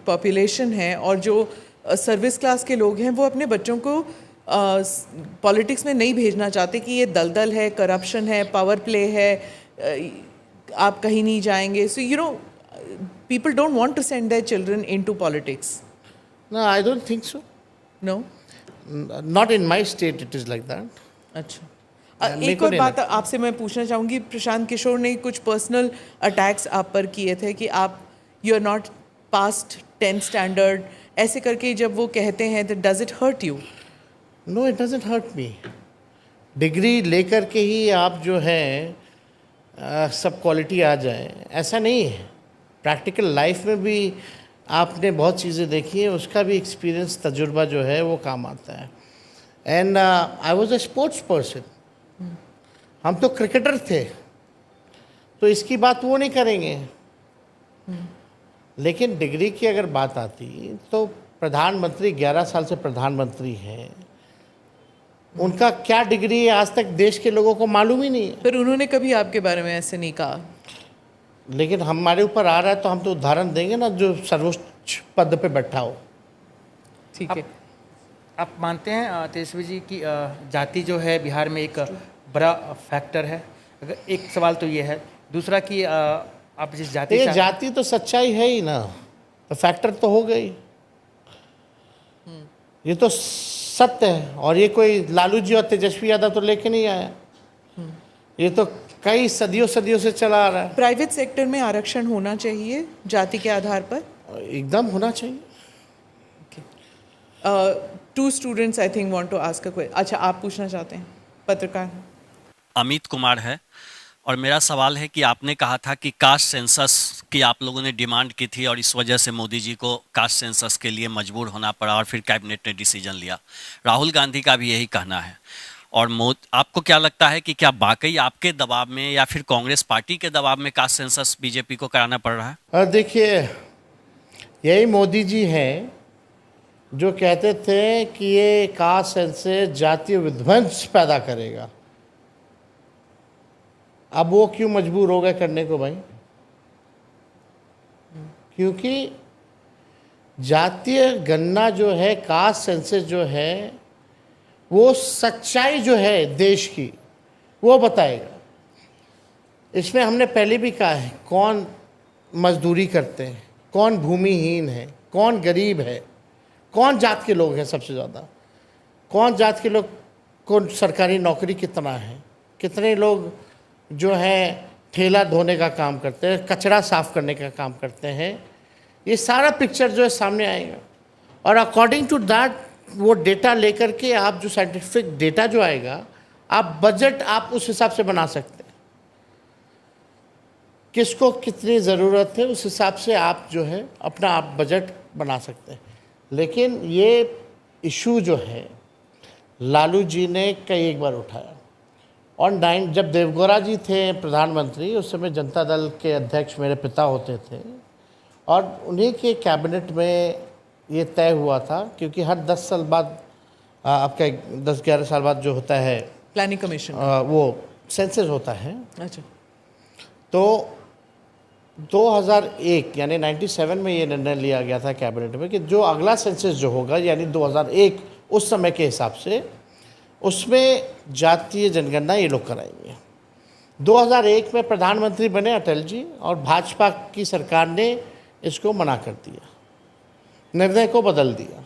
पॉपुलेशन है और जो सर्विस क्लास के लोग हैं, वो अपने बच्चों को पॉलिटिक्स में नहीं भेजना चाहते कि ये दलदल है, करप्शन है, पावर प्ले है, आप कहीं नहीं जाएंगे। So you know, people don't want to send their children into politics. No, I don't think so. No? Not in my state it is like that. अच्छा, मेरे एक को और नहीं बात आपसे मैं पूछना चाहूँगी। प्रशांत किशोर ने कुछ पर्सनल अटैक्स आप पर किए थे कि आप you are not passed 10th standard, ऐसे करके जब वो कहते हैं तो does it hurt you? No, it doesn't hurt me. Degree लेकर के ही आप जो है सब क्वालिटी आ जाए, ऐसा नहीं है। प्रैक्टिकल लाइफ में भी आपने बहुत चीज़ें देखी हैं, उसका भी एक्सपीरियंस, तजुर्बा जो है वो काम आता है। And I was a sports person. हम तो क्रिकेटर थे, तो इसकी बात वो नहीं करेंगे। लेकिन डिग्री की अगर बात आती, तो प्रधानमंत्री 11 साल से प्रधानमंत्री हैं, उनका क्या डिग्री है आज तक देश के लोगों को मालूम ही नहीं है। पर उन्होंने कभी आपके बारे में ऐसे नहीं कहा। लेकिन हमारे ऊपर आ रहा है तो हम तो उदाहरण देंगे ना, जो सर्वोच्च पद पे बैठा हो। ठीक है। आप मानते हैं तेजस्वी जी कि जाति जो है बिहार में एक बड़ा फैक्टर है? अगर एक सवाल तो ये है, दूसरा कि आप जिस जाति ये से जाति तो सच्चाई है ही ना, तो फैक्टर तो हो गई। ये तो सत्य है, और ये कोई लालू जी और तेजस्वी यादव तो लेके नहीं आया, ये तो कई सदियों से चला आ रहा है। प्राइवेट सेक्टर में आरक्षण होना चाहिए जाति के आधार पर? एकदम होना चाहिए। Two students I think want to ask a question. अच्छा, आप पूछना चाहते हैं? पत्रकार अमित कुमार है, और मेरा सवाल है कि आपने कहा था कि कास्ट सेंसस की आप लोगों ने डिमांड की थी और इस वजह से मोदी जी को कास्ट सेंसस के लिए मजबूर होना पड़ा और फिर कैबिनेट ने डिसीजन लिया। राहुल गांधी का भी यही कहना है। और आपको क्या लगता है कि क्या वाकई आपके दबाव में या फिर कांग्रेस पार्टी के दबाव में कास्ट सेंसस बीजेपी को कराना पड़ रहा है? देखिए, यही मोदी जी हैं जो कहते थे कि ये कास्ट सेंसस जातीय विध्वंस पैदा करेगा। अब वो क्यों मजबूर हो गए करने को भाई? क्योंकि जातीय गणना जो है, कास्ट सेंसस जो है, वो सच्चाई जो है देश की वो बताएगा। इसमें हमने पहले भी कहा है, कौन मजदूरी करते हैं, कौन भूमिहीन है, कौन गरीब है, कौन जात के लोग हैं सबसे ज़्यादा, कौन जात के लोग को सरकारी नौकरी कितना है, कितने लोग जो हैं ठेला धोने का काम करते हैं, कचरा साफ करने का काम करते हैं। ये सारा पिक्चर जो है सामने आएगा, और अकॉर्डिंग टू दैट वो डेटा लेकर के आप जो साइंटिफिक डेटा जो आएगा, आप बजट आप उस हिसाब से बना सकते हैं। किसको कितनी ज़रूरत है उस हिसाब से आप जो है अपना आप बजट बना सकते हैं। लेकिन ये इशू जो है लालू जी ने कई एक बार उठाया, और जब देवगौड़ा जी थे प्रधानमंत्री, उस समय जनता दल के अध्यक्ष मेरे पिता होते थे, और उन्हीं के कैबिनेट में ये तय हुआ था, क्योंकि हर 10 साल बाद आपका 10-11 साल बाद जो होता है प्लानिंग कमीशन, वो सेंसस होता है। अच्छा, तो 2001 यानी 97 में ये निर्णय लिया गया था कैबिनेट में कि जो अगला सेंसस जो होगा यानी 2001 उस समय के हिसाब से, उसमें जातीय जनगणना ये लोग कराएंगे। 2001 में प्रधानमंत्री बने अटल जी, और भाजपा की सरकार ने इसको मना कर दिया, निर्णय को बदल दिया।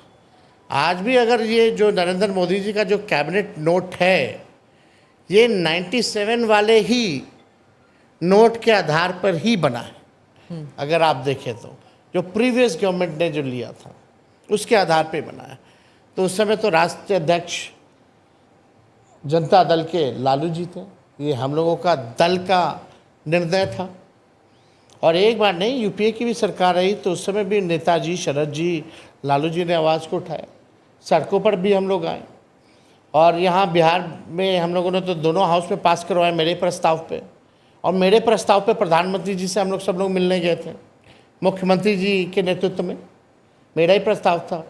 आज भी अगर ये जो नरेंद्र मोदी जी का जो कैबिनेट नोट है, ये 97 वाले ही नोट के आधार पर ही बना है। अगर आप देखें तो जो प्रीवियस गवर्नमेंट ने जो लिया था उसके आधार पे बना है। तो उस समय तो राष्ट्रीय अध्यक्ष जनता दल के लालू जी थे, ये हम लोगों का दल का निर्णय था। और एक बार नहीं, यूपीए की भी सरकार रही तो उस समय भी नेताजी, शरद जी, लालू जी ने आवाज़ को उठाया, सड़कों पर भी हम लोग आए। और यहाँ बिहार में हम लोगों ने तो दोनों हाउस में पास करवाए मेरे प्रस्ताव पे, और मेरे प्रस्ताव पे प्रधानमंत्री जी से हम लोग सब लोग मिलने गए थे, मुख्यमंत्री जी के नेतृत्व में मेरा ही प्रस्ताव था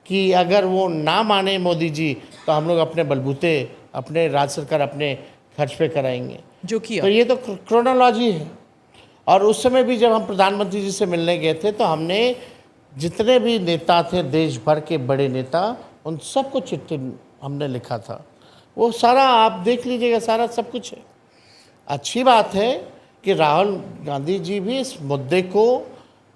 कि अगर वो ना माने मोदी जी तो हम लोग अपने बलबूते, अपने राज्य सरकार अपने खर्च पे कराएंगे, जो किया। तो ये तो क्रोनोलॉजी है। और उस समय भी जब हम प्रधानमंत्री जी से मिलने गए थे तो हमने जितने भी नेता थे देश भर के बड़े नेता, उन सबको चिट्ठी हमने लिखा था। वो सारा आप देख लीजिएगा, सारा सब कुछ है। अच्छी बात है कि राहुल गांधी जी भी इस मुद्दे को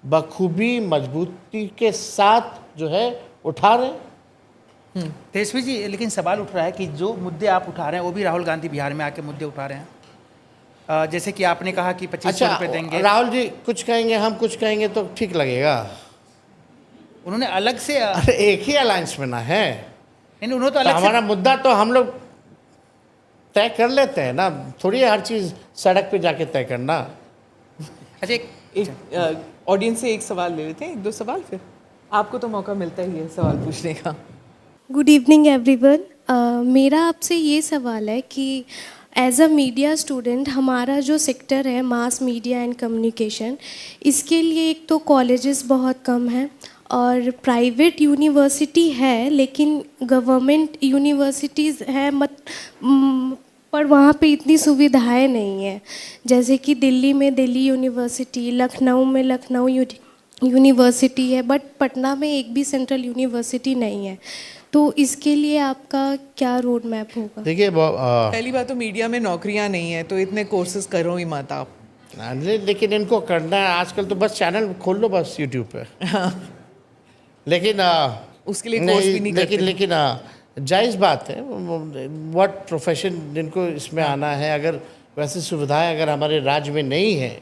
बखूबी मजबूती के साथ जो है उठा रहे हैं। तेजस्वी जी, लेकिन सवाल उठ रहा है कि जो मुद्दे आप उठा रहे हैं वो भी राहुल गांधी बिहार में आके मुद्दे उठा रहे हैं। जैसे कि आपने कहा कि 2500 रुपये देंगे। राहुल जी कुछ कहेंगे, हम कुछ कहेंगे तो ठीक लगेगा। उन्होंने अलग से अरे एक ही अलायंस में ना है, उन्होंने तो तो अलग हमारा मुद्दा तो हम लोग तय कर लेते हैं ना, थोड़ी हर चीज़ सड़क पे जाके तय करना। अच्छा, एक ऑडियंस से एक सवाल ले लेते हैं, 1-2 सवाल, फिर आपको तो मौका मिलता ही है सवाल पूछने का। Good evening everyone. मेरा आपसे ये सवाल है कि एज अ मीडिया स्टूडेंट हमारा जो सेक्टर है मास मीडिया एंड कम्युनिकेशन, इसके लिए एक तो कॉलेजेस बहुत कम हैं और प्राइवेट यूनिवर्सिटी है लेकिन गवर्नमेंट यूनिवर्सिटीज़ है पर वहाँ पे इतनी सुविधाएं नहीं है। जैसे कि दिल्ली में दिल्ली यूनिवर्सिटी, लखनऊ में लखनऊ यूनिवर्सिटी है, बट पटना में एक भी सेंट्रल यूनिवर्सिटी नहीं है। तो इसके लिए आपका क्या रोड मैप होगा? देखिए पहली बात तो मीडिया में नौकरियां नहीं है, तो इतने कोर्सेज करो ही मत आप। लेकिन इनको करना है आजकल, तो बस चैनल खोल लो बस यूट्यूब पे। लेकिन उसके लिए कोर्स भी नहीं करते। लेकिन जायज़ बात है, व्हाट प्रोफेशन जिनको इसमें आना है, अगर वैसी सुविधाएं अगर हमारे राज्य में नहीं है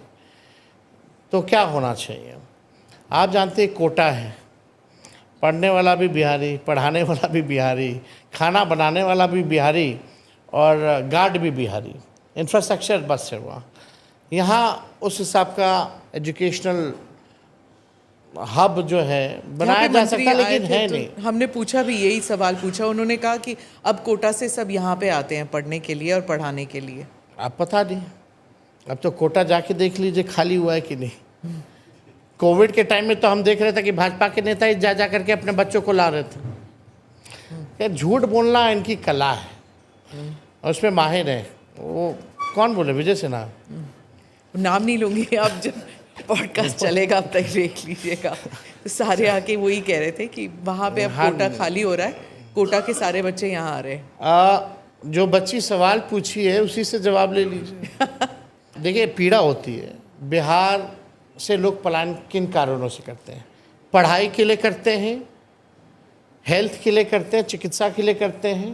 तो क्या होना चाहिए। आप जानते हैं कोटा है, पढ़ने वाला भी बिहारी, पढ़ाने वाला भी बिहारी, खाना बनाने वाला भी बिहारी और गार्ड भी बिहारी, इंफ्रास्ट्रक्चर बस है वहाँ। यहाँ उस हिसाब का एजुकेशनल हब जो है बनाया जा सकता, लेकिन है नहीं। हमने पूछा भी, यही सवाल पूछा, उन्होंने कहा कि अब कोटा से सब यहाँ पे आते हैं पढ़ने के लिए और पढ़ाने के लिए। आप पता नहीं, अब तो कोटा जाके देख लीजिए खाली हुआ है कि नहीं। कोविड के टाइम में तो हम देख रहे थे कि भाजपा के नेता ही जा करके अपने बच्चों को ला रहे थे। झूठ बोलना इनकी कला है और उसमें माहिर है। वो कौन बोले, विजय सिन्हा, नाम नहीं लूँगी, अब जब पॉडकास्ट चलेगा अब तक देख लीजिएगा। तो सारे आके वही कह रहे थे कि वहाँ पे अब कोटा खाली हो रहा है, कोटा के सारे बच्चे यहाँ आ रहे हैं। जो बच्ची सवाल पूछी है उसी से जवाब ले लीजिए। देखिए पीड़ा होती है, बिहार से लोग पलायन किन कारणों से करते हैं? पढ़ाई के लिए करते हैं, हेल्थ के लिए करते हैं, चिकित्सा के लिए करते हैं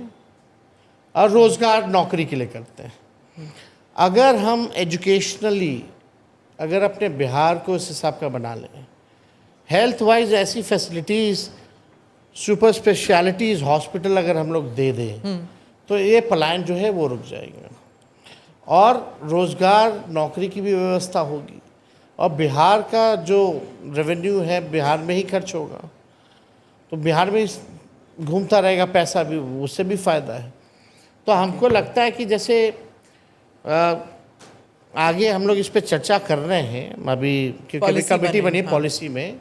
और रोज़गार नौकरी के लिए करते हैं। अगर हम एजुकेशनली अगर अपने बिहार को इस हिसाब का बना लें, हेल्थ वाइज ऐसी फैसिलिटीज़, सुपर स्पेशलिटीज़ हॉस्पिटल अगर हम लोग दे दें तो ये पलायन जो है वो रुक जाएगा और रोज़गार नौकरी की भी व्यवस्था होगी और बिहार का जो रेवेन्यू है बिहार में ही खर्च होगा, तो बिहार में घूमता रहेगा पैसा भी, उससे भी फ़ायदा है। तो हमको लगता है कि जैसे आगे हम लोग इस पे चर्चा कर रहे हैं अभी, क्योंकि अभी कमेटी बनी है पॉलिसी में,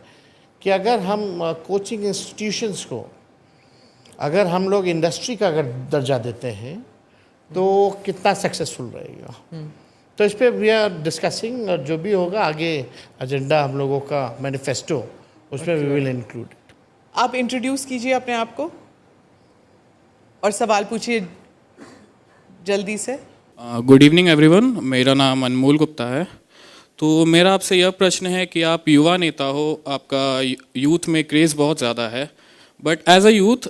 कि अगर हम कोचिंग इंस्टीट्यूशंस को अगर हम लोग इंडस्ट्री का अगर दर्जा देते हैं तो कितना सक्सेसफुल रहेगा। तो इस पे वी आर डिस्कसिंग, और जो भी होगा आगे एजेंडा हम लोगों का मैनिफेस्टो, उसमें वी विल इंक्लूड। आप इंट्रोड्यूस कीजिए अपने आप को और सवाल पूछिए जल्दी से। गुड इवनिंग एवरीवन, मेरा नाम अनमोल गुप्ता है। तो मेरा आपसे यह प्रश्न है कि आप युवा नेता हो, आपका यूथ में क्रेज़ बहुत ज़्यादा है, बट एज अ यूथ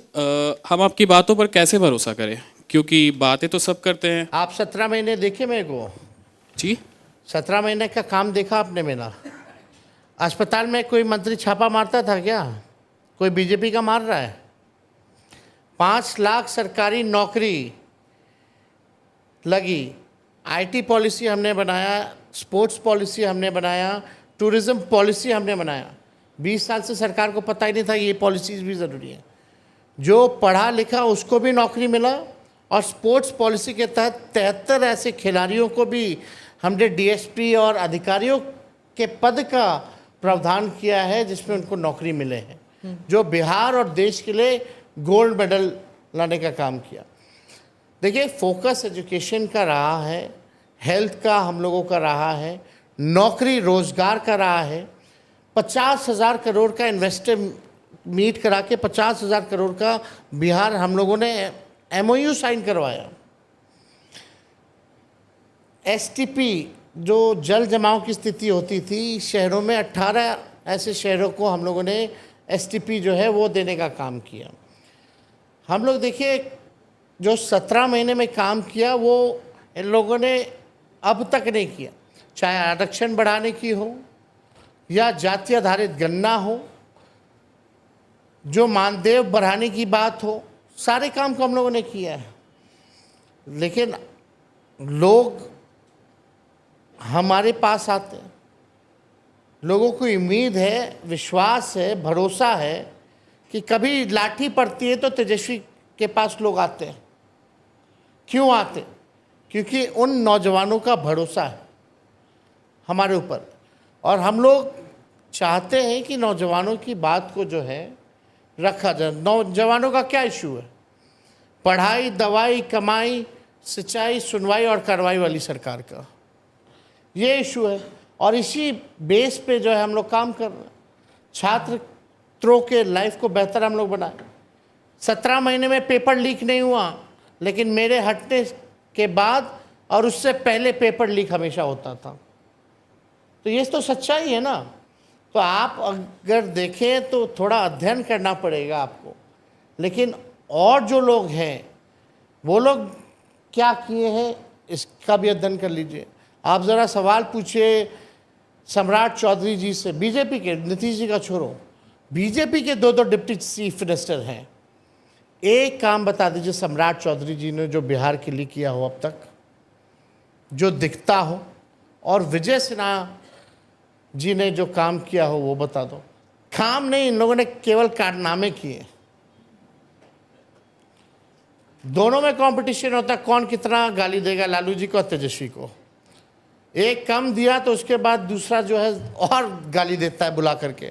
हम आपकी बातों पर कैसे भरोसा करें, क्योंकि बातें तो सब करते हैं। आप 17 महीने देखे मेरे को जी, 17 महीने का काम देखा आपने मेरा? अस्पताल में कोई मंत्री छापा मारता था क्या? कोई बीजेपी का मार रहा है? 5 लाख सरकारी नौकरी लगी, आईटी पॉलिसी हमने बनाया, स्पोर्ट्स पॉलिसी हमने बनाया, टूरिज्म पॉलिसी हमने बनाया। 20 साल से सरकार को पता ही नहीं था कि ये पॉलिसीज़ भी ज़रूरी है। जो पढ़ा लिखा उसको भी नौकरी मिला, और स्पोर्ट्स पॉलिसी के तहत 73 ऐसे खिलाड़ियों को भी हमने डीएसपी और अधिकारियों के पद का प्रावधान किया है जिसमें उनको नौकरी मिले हैं, जो बिहार और देश के लिए गोल्ड मेडल लाने का काम किया। देखिए, फोकस एजुकेशन का रहा है, हेल्थ का हम लोगों का रहा है, नौकरी रोजगार का रहा है। 50,000 करोड़ का इन्वेस्टर मीट करा के 50,000 करोड़ का बिहार हम लोगों ने एमओयू साइन करवाया। एसटीपी जो जल जमाव की स्थिति होती थी शहरों में, 18 ऐसे शहरों को हम लोगों ने एसटीपी जो है वो देने का काम किया। हम लोग देखिए, जो 17 महीने में काम किया वो इन लोगों ने अब तक नहीं किया, चाहे आरक्षण बढ़ाने की हो या जाति आधारित गणना हो, जो मानदेय बढ़ाने की बात हो, सारे काम को हम लोगों ने किया है। लेकिन लोग हमारे पास आते हैं, लोगों को उम्मीद है, विश्वास है, भरोसा है कि कभी लाठी पड़ती है तो तेजस्वी के पास लोग आते हैं। क्यों आते? क्योंकि उन नौजवानों का भरोसा है हमारे ऊपर, और हम लोग चाहते हैं कि नौजवानों की बात को जो है रखा जाए। नौजवानों का क्या इशू है? पढ़ाई, दवाई, कमाई, सिंचाई, सुनवाई और कार्रवाई वाली सरकार का ये इशू है, और इसी बेस पे जो है हम लोग काम कर रहे हैं। छात्रों के लाइफ को बेहतर हम लोग बनाए। 17 महीने में पेपर लीक नहीं हुआ, लेकिन मेरे हटने के बाद और उससे पहले पेपर लीक हमेशा होता था। तो ये तो सच्चाई है ना। तो आप अगर देखें तो थोड़ा अध्ययन करना पड़ेगा आपको। लेकिन और जो लोग हैं वो लोग क्या किए हैं इसका भी अध्ययन कर लीजिए। आप ज़रा सवाल पूछिए सम्राट चौधरी जी से, बीजेपी के, नीतीश जी का छोड़ो, बीजेपी के 2 डिप्टी चीफ मिनिस्टर हैं। एक काम बता दीजिए सम्राट चौधरी जी ने जो बिहार के लिए किया हो अब तक, जो दिखता हो, और विजय सिन्हा जी ने जो काम किया हो वो बता दो। काम नहीं, इन लोगों ने केवल कारनामे किए। दोनों में कंपटीशन होता है, कौन कितना गाली देगा लालू जी को और तेजस्वी को। एक कम दिया तो उसके बाद दूसरा जो है और गाली देता है बुला करके।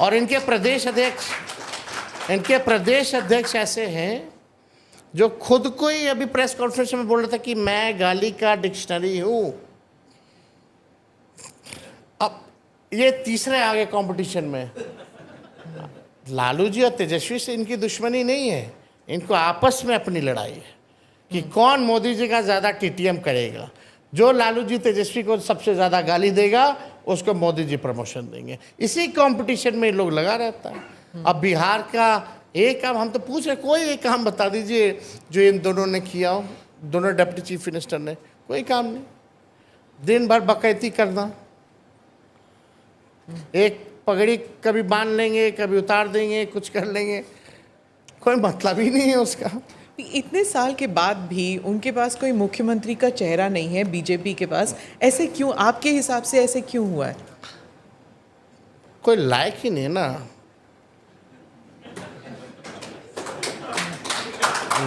और इनके प्रदेश अध्यक्ष ऐसे हैं जो खुद को ही अभी प्रेस कॉन्फ्रेंस में बोल रहा था कि मैं गाली का डिक्शनरी हूं। अब ये तीसरे आगे कंपटीशन में। लालू जी और तेजस्वी से इनकी दुश्मनी नहीं है, इनको आपस में अपनी लड़ाई है कि कौन मोदी जी का ज़्यादा टीटीएम करेगा। जो लालू जी तेजस्वी को सबसे ज़्यादा गाली देगा उसको मोदी जी प्रमोशन देंगे। इसी कंपटीशन में लोग लगा रहता है। अब बिहार का एक काम हम तो पूछ रहे, कोई एक काम बता दीजिए जो इन दोनों ने किया हो, दोनों डिप्टी चीफ मिनिस्टर ने। कोई काम नहीं, दिन भर बकैती करना, एक पगड़ी कभी बांध लेंगे, कभी उतार देंगे, कुछ कर लेंगे, कोई मतलब ही नहीं है उसका। इतने साल के बाद भी उनके पास कोई मुख्यमंत्री का चेहरा नहीं है बीजेपी के पास, ऐसे क्यों? आपके हिसाब से ऐसे क्यों हुआ है? कोई लायक ही नहीं ना।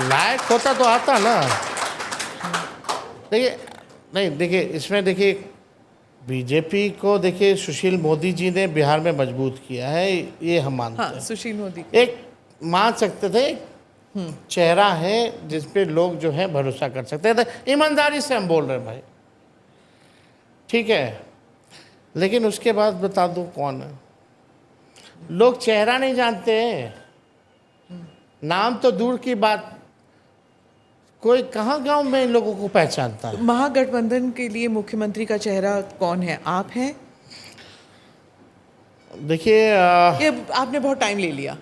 लायक होता तो आता ना। देखिए, नहीं देखिए, इसमें देखिए बीजेपी को देखिए सुशील मोदी जी ने बिहार में मजबूत किया है, ये हम मानते हैं। सुशील मोदी एक मान सकते थे चेहरा है जिस पे लोग जो है भरोसा कर सकते थे। ईमानदारी से हम बोल रहे हैं भाई, ठीक है। लेकिन उसके बाद बता दो कौन है। लोग चेहरा नहीं जानते हैं, नाम तो दूर की बात, कोई कहाँ गांव में इन लोगों को पहचानता है। महागठबंधन के लिए मुख्यमंत्री का चेहरा कौन है? आप हैं? देखिए ये आपने बहुत टाइम ले लिया,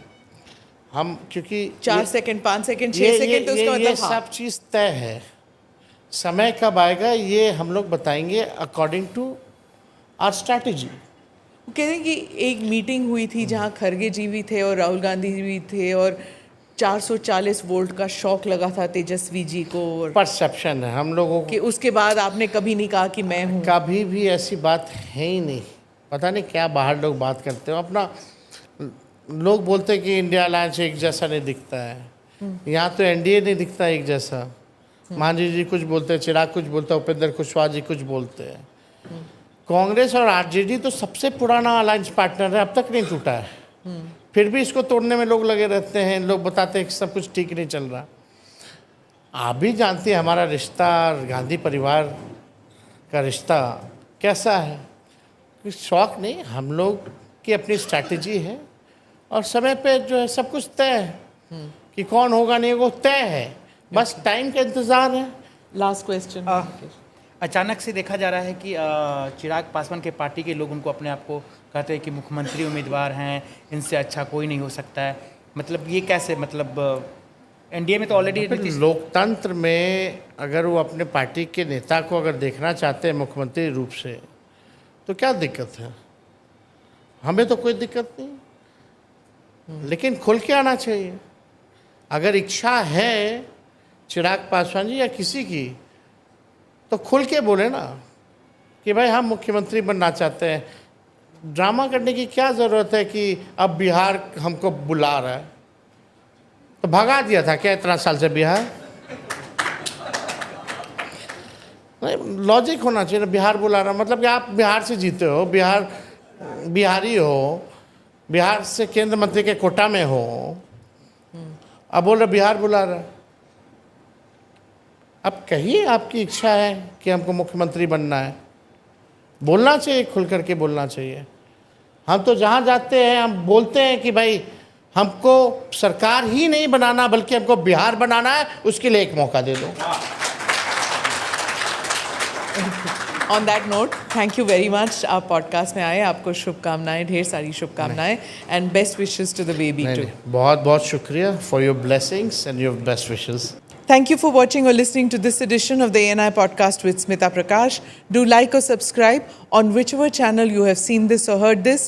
हम क्योंकि 4 सेकंड 5 सेकंड 6 सेकंड, तो उसका ये मतलब हाँ। सब चीज़ तय है। समय कब आएगा ये हम लोग बताएंगे अकॉर्डिंग टू आवर स्ट्रैटेजी। कहते हैं कि एक मीटिंग हुई थी जहां खरगे जी भी थे और राहुल गांधी जी भी थे और 440 वोल्ट का शॉक लगा था तेजस्वी जी को, और परसेप्शन है हम लोगों कि को, उसके बाद आपने कभी नहीं कहा कि मैं हूँ। कभी भी ऐसी बात है ही नहीं। पता नहीं क्या बाहर लोग बात करते हो अपना। लोग बोलते हैं कि इंडिया अलायंस एक जैसा नहीं दिखता है। यहाँ तो एनडीए नहीं दिखता एक जैसा। मांझी जी कुछ बोलते हैं, चिराग कुछ बोलता है, उपेंद्र कुशवाहा जी कुछ बोलते हैं। कांग्रेस और आरजेडी तो सबसे पुराना अलायंस पार्टनर है, अब तक नहीं टूटा है। फिर भी इसको तोड़ने में लोग लगे रहते हैं। लोग बताते हैं कि सब कुछ ठीक नहीं चल रहा। आप भी जानती हैं हमारा रिश्ता और गांधी परिवार का रिश्ता कैसा है। कोई शौक नहीं, हम लोग की अपनी स्ट्रैटेजी है और समय पे जो है सब कुछ तय है कि कौन होगा नहीं वो तय है, बस टाइम का इंतज़ार है। Last question. अचानक से देखा जा रहा है कि चिराग पासवान के पार्टी के लोग उनको अपने आप को कहते हैं कि मुख्यमंत्री उम्मीदवार हैं, इनसे अच्छा कोई नहीं हो सकता है। मतलब ये कैसे, मतलब एनडीए में तो ऑलरेडी लोकतंत्र में अगर वो अपने पार्टी के नेता को अगर देखना चाहते हैं मुख्यमंत्री रूप से तो क्या दिक्कत है। हमें तो कोई दिक्कत नहीं, लेकिन खुल के आना चाहिए। अगर इच्छा है चिराग पासवान जी या किसी की तो खुल के बोले ना कि भाई हम मुख्यमंत्री बनना चाहते हैं। ड्रामा करने की क्या ज़रूरत है कि अब बिहार हमको बुला रहा है। तो भगा दिया था क्या इतना साल से बिहार? नहीं, लॉजिक होना चाहिए ना। बिहार बुला रहा मतलब कि आप बिहार से जीते हो, बिहारी हो, बिहार से केंद्र मंत्री के कोटा में हो, अब बोल रहे बिहार बुला रहा है। अब कहिए आपकी इच्छा है कि हमको मुख्यमंत्री बनना है, बोलना चाहिए, खुल करके बोलना चाहिए। हम तो जहाँ जाते हैं हम बोलते हैं कि भाई हमको सरकार ही नहीं बनाना बल्कि हमको बिहार बनाना है, उसके लिए एक मौका दे दो। On that note, thank you very much. आप पॉडकास्ट में आए, आपको शुभकामनाएं, ढेर सारी शुभकामनाएं and best wishes to the baby too. बहुत बहुत शुक्रिया for your blessings and your best wishes. Thank you for watching or listening to this edition of the ANI podcast with Smita Prakash. Do like or subscribe on whichever channel you have seen this or heard this.